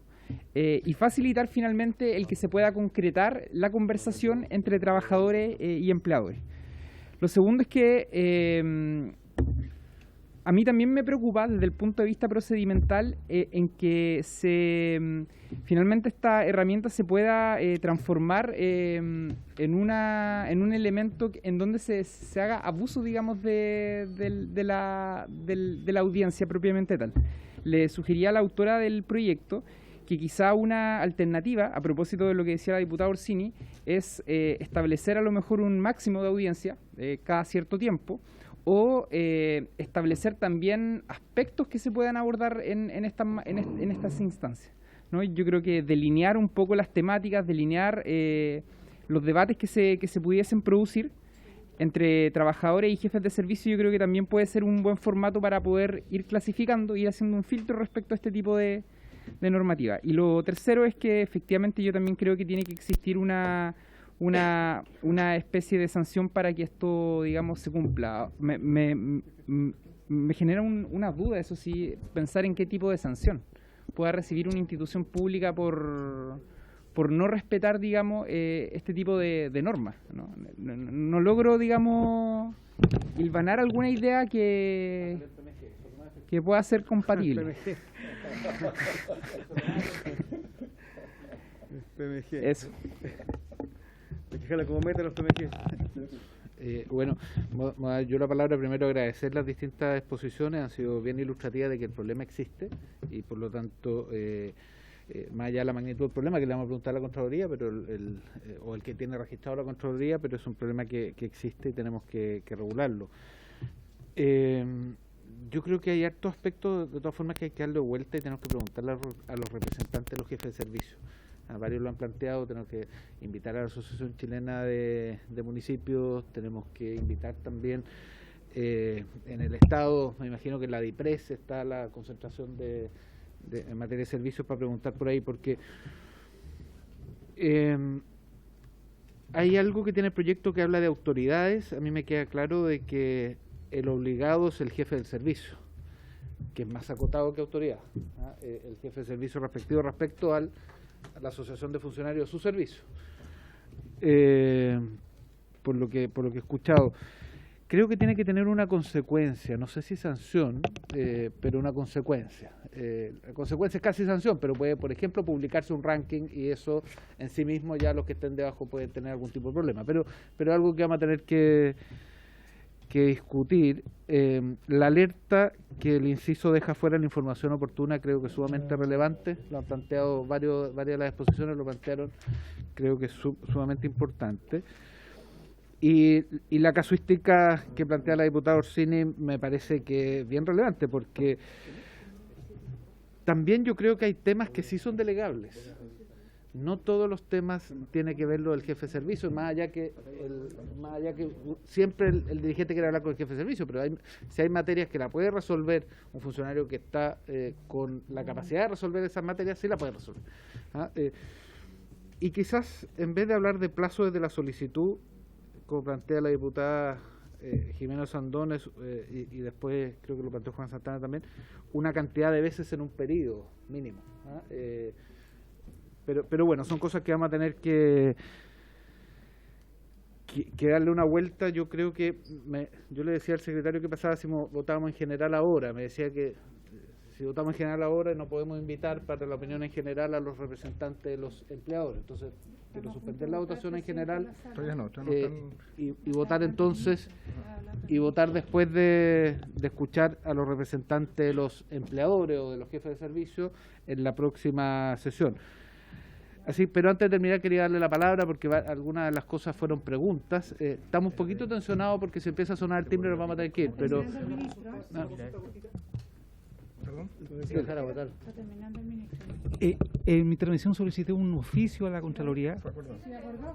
y facilitar finalmente el que se pueda concretar la conversación entre trabajadores y empleadores. Lo segundo es que a mí también me preocupa desde el punto de vista procedimental en que finalmente esta herramienta se pueda transformar en un elemento en donde se haga abuso, digamos, de la audiencia propiamente tal. Le sugería a la autora del proyecto que quizá una alternativa, a propósito de lo que decía la diputada Orsini, es establecer a lo mejor un máximo de audiencia cada cierto tiempo, o establecer también aspectos que se puedan abordar en estas instancias, ¿no? Yo creo que delinear un poco las temáticas, delinear los debates que se pudiesen producir entre trabajadores y jefes de servicio, yo creo que también puede ser un buen formato para poder ir clasificando, ir haciendo un filtro respecto a este tipo de normativa. Y lo tercero es que efectivamente yo también creo que tiene que existir una especie de sanción para que esto, digamos, se cumpla. Me genera una duda, eso sí, pensar en qué tipo de sanción pueda recibir una institución pública por no respetar, digamos, este tipo de normas, ¿no? No logro, digamos, hilvanar alguna idea que pueda ser compatible. PMG. Eso. Como meta los PMG. Bueno, voy a dar yo la palabra. Primero agradecer las distintas exposiciones, han sido bien ilustrativas de que el problema existe y por lo tanto, más allá de la magnitud del problema, que le vamos a preguntar a la Contraloría, pero o el que tiene registrado la Contraloría, pero es un problema que existe y tenemos que regularlo. Yo creo que hay hartos aspectos, de todas formas, que hay que darle vuelta y tenemos que preguntarle a los representantes de los jefes de servicio. A varios lo han planteado, tenemos que invitar a la Asociación Chilena de Municipios, tenemos que invitar también en el Estado, me imagino que en la DIPRES está la concentración en materia de servicios, para preguntar por ahí, porque hay algo que tiene el proyecto que habla de autoridades. A mí me queda claro de que el obligado es el jefe del servicio, que es más acotado que autoridad, ¿ah? El jefe de servicio respectivo respecto a la asociación de funcionarios de su servicio. Por lo que he escuchado, creo que tiene que tener una consecuencia, no sé si sanción, pero una consecuencia. La consecuencia es casi sanción, pero puede, por ejemplo, publicarse un ranking y eso en sí mismo ya los que estén debajo pueden tener algún tipo de problema. Pero algo que vamos a tener que discutir. La alerta que el inciso deja fuera la información oportuna creo que es sumamente relevante, lo han planteado varias de las exposiciones, lo plantearon, creo que es sumamente importante. Y la casuística que plantea la diputada Orsini me parece que es bien relevante, porque también yo creo que hay temas que sí son delegables. No todos los temas tiene que verlo el jefe de servicio, más allá que siempre el dirigente quiere hablar con el jefe de servicio, pero si hay materias que la puede resolver un funcionario que está con la capacidad de resolver esas materias, sí la puede resolver. Y quizás en vez de hablar de plazo desde la solicitud, como plantea la diputada Jimena Sandones, y después creo que lo planteó Juan Santana también, una cantidad de veces en un periodo mínimo. Pero bueno, son cosas que vamos a tener que darle una vuelta. Yo creo que, yo le decía al secretario que pasaba si votábamos en general ahora, me decía que si votamos en general ahora no podemos invitar para la opinión en general a los representantes de los empleadores, entonces quiero suspender la votación en general y votar entonces, y votar después de escuchar a los representantes de los empleadores o de los jefes de servicio en la próxima sesión. Así, pero antes de terminar quería darle la palabra porque algunas de las cosas fueron preguntas. Estamos un poquito tensionados porque si empieza a sonar el timbre nos vamos a tener que ir, pero... ¿Perdón? Dejar a votar. En mi intervención solicité un oficio a la Contraloría.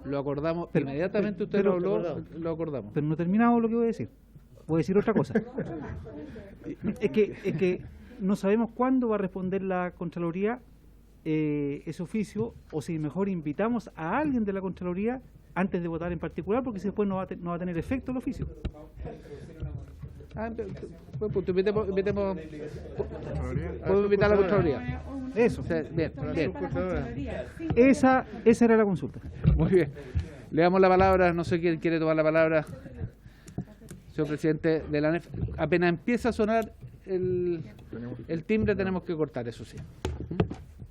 Lo acordamos, inmediatamente usted lo habló, lo acordamos. Pero no he terminado lo que voy a decir. Voy a decir otra cosa. Es que no sabemos cuándo va a responder la Contraloría ese oficio, o si mejor invitamos a alguien de la Contraloría antes de votar en particular, porque si después no va a tener efecto el oficio. Podemos invitar a la Contraloría. Eso. Bien. Esa era la consulta. Muy bien. Le damos la palabra, no sé quién quiere tomar la palabra. Señor presidente de la ANEF, apenas empieza a sonar el timbre tenemos que cortar, eso sí.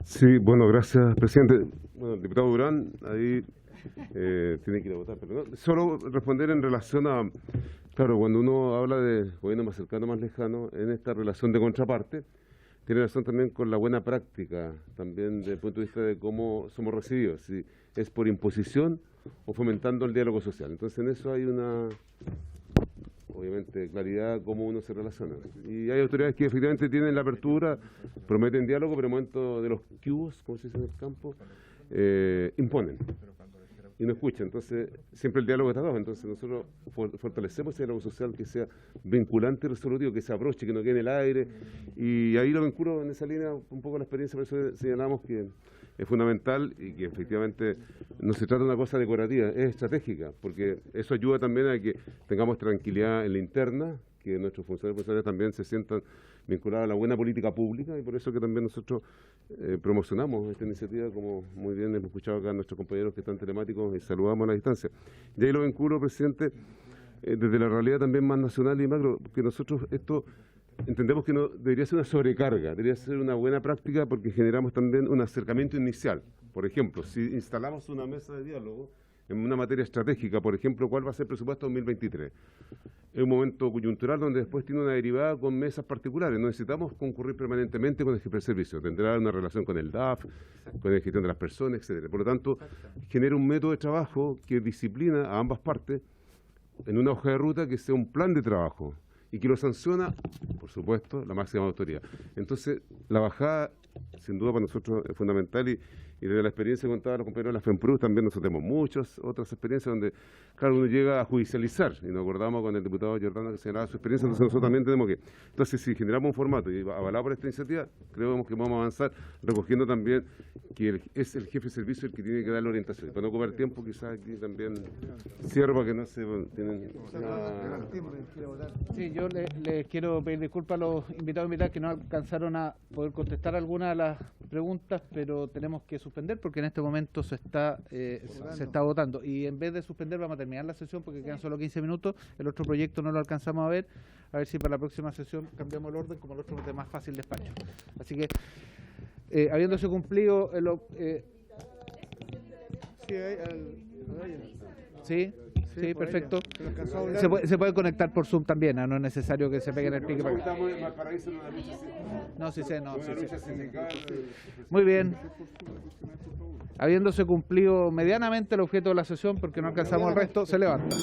Sí, bueno, gracias, presidente. Bueno, el diputado Durán, ahí tiene que ir a votar, pero no, solo responder en relación a, claro, cuando uno habla de gobierno más cercano, más lejano, en esta relación de contraparte, tiene razón también con la buena práctica, también desde el punto de vista de cómo somos recibidos, si es por imposición o fomentando el diálogo social. Entonces, en eso hay una, obviamente, claridad cómo uno se relaciona. Y hay autoridades que efectivamente tienen la apertura, prometen diálogo, pero en el momento de los cubos, como se dice en el campo, imponen y no escuchan. Entonces, siempre el diálogo está abajo. Entonces, nosotros fortalecemos ese diálogo social que sea vinculante y resolutivo, que se abroche, que no quede en el aire. Y ahí lo vinculo en esa línea un poco la experiencia, por eso señalamos que es fundamental y que efectivamente no se trata de una cosa decorativa, es estratégica, porque eso ayuda también a que tengamos tranquilidad en la interna, que nuestros funcionarios también se sientan vinculados a la buena política pública, y por eso que también nosotros promocionamos esta iniciativa, como muy bien hemos escuchado acá a nuestros compañeros que están telemáticos, y saludamos a la distancia. Y ahí lo vinculo, presidente, desde la realidad también más nacional y macro, que nosotros esto entendemos que no debería ser una sobrecarga, debería ser una buena práctica, porque generamos también un acercamiento inicial. Por ejemplo, si instalamos una mesa de diálogo en una materia estratégica, por ejemplo, ¿cuál va a ser el presupuesto 2023? Es un momento coyuntural donde después tiene una derivada con mesas particulares. No necesitamos concurrir permanentemente con el jefe de servicio. Tendrá una relación con el DAF, con la gestión de las personas, etcétera. Por lo tanto, genera un método de trabajo que disciplina a ambas partes en una hoja de ruta que sea un plan de trabajo y que lo sanciona, por supuesto, la máxima autoridad. Entonces, la bajada, sin duda, para nosotros es fundamental, y desde la experiencia contada a los compañeros de la FEMPRU, también nosotros tenemos muchas otras experiencias donde, claro, uno llega a judicializar, y nos acordamos con el diputado Jordano que señalaba su experiencia. Entonces nosotros también tenemos que, entonces si generamos un formato y avalado por esta iniciativa, creemos que vamos a avanzar recogiendo también que es el jefe de servicio el que tiene que dar la orientación. Y para no ocupar tiempo, quizás aquí también sirva que no se tienen... Sí, yo les quiero pedir disculpas a los invitados y invitadas que no alcanzaron a poder contestar algunas de las preguntas, pero tenemos que suspender porque en este momento se está votando, y en vez de suspender vamos a terminar la sesión porque quedan solo 15 minutos. El otro proyecto no lo alcanzamos a ver si para la próxima sesión cambiamos el orden, como el otro es de más fácil despacho. Así que habiéndose cumplido Sí, perfecto. Se puede conectar por Zoom también, no es necesario que se peguen el pique para acá. No, sí sé. Muy bien. Habiéndose cumplido medianamente el objeto de la sesión, porque no alcanzamos el resto, se levanta.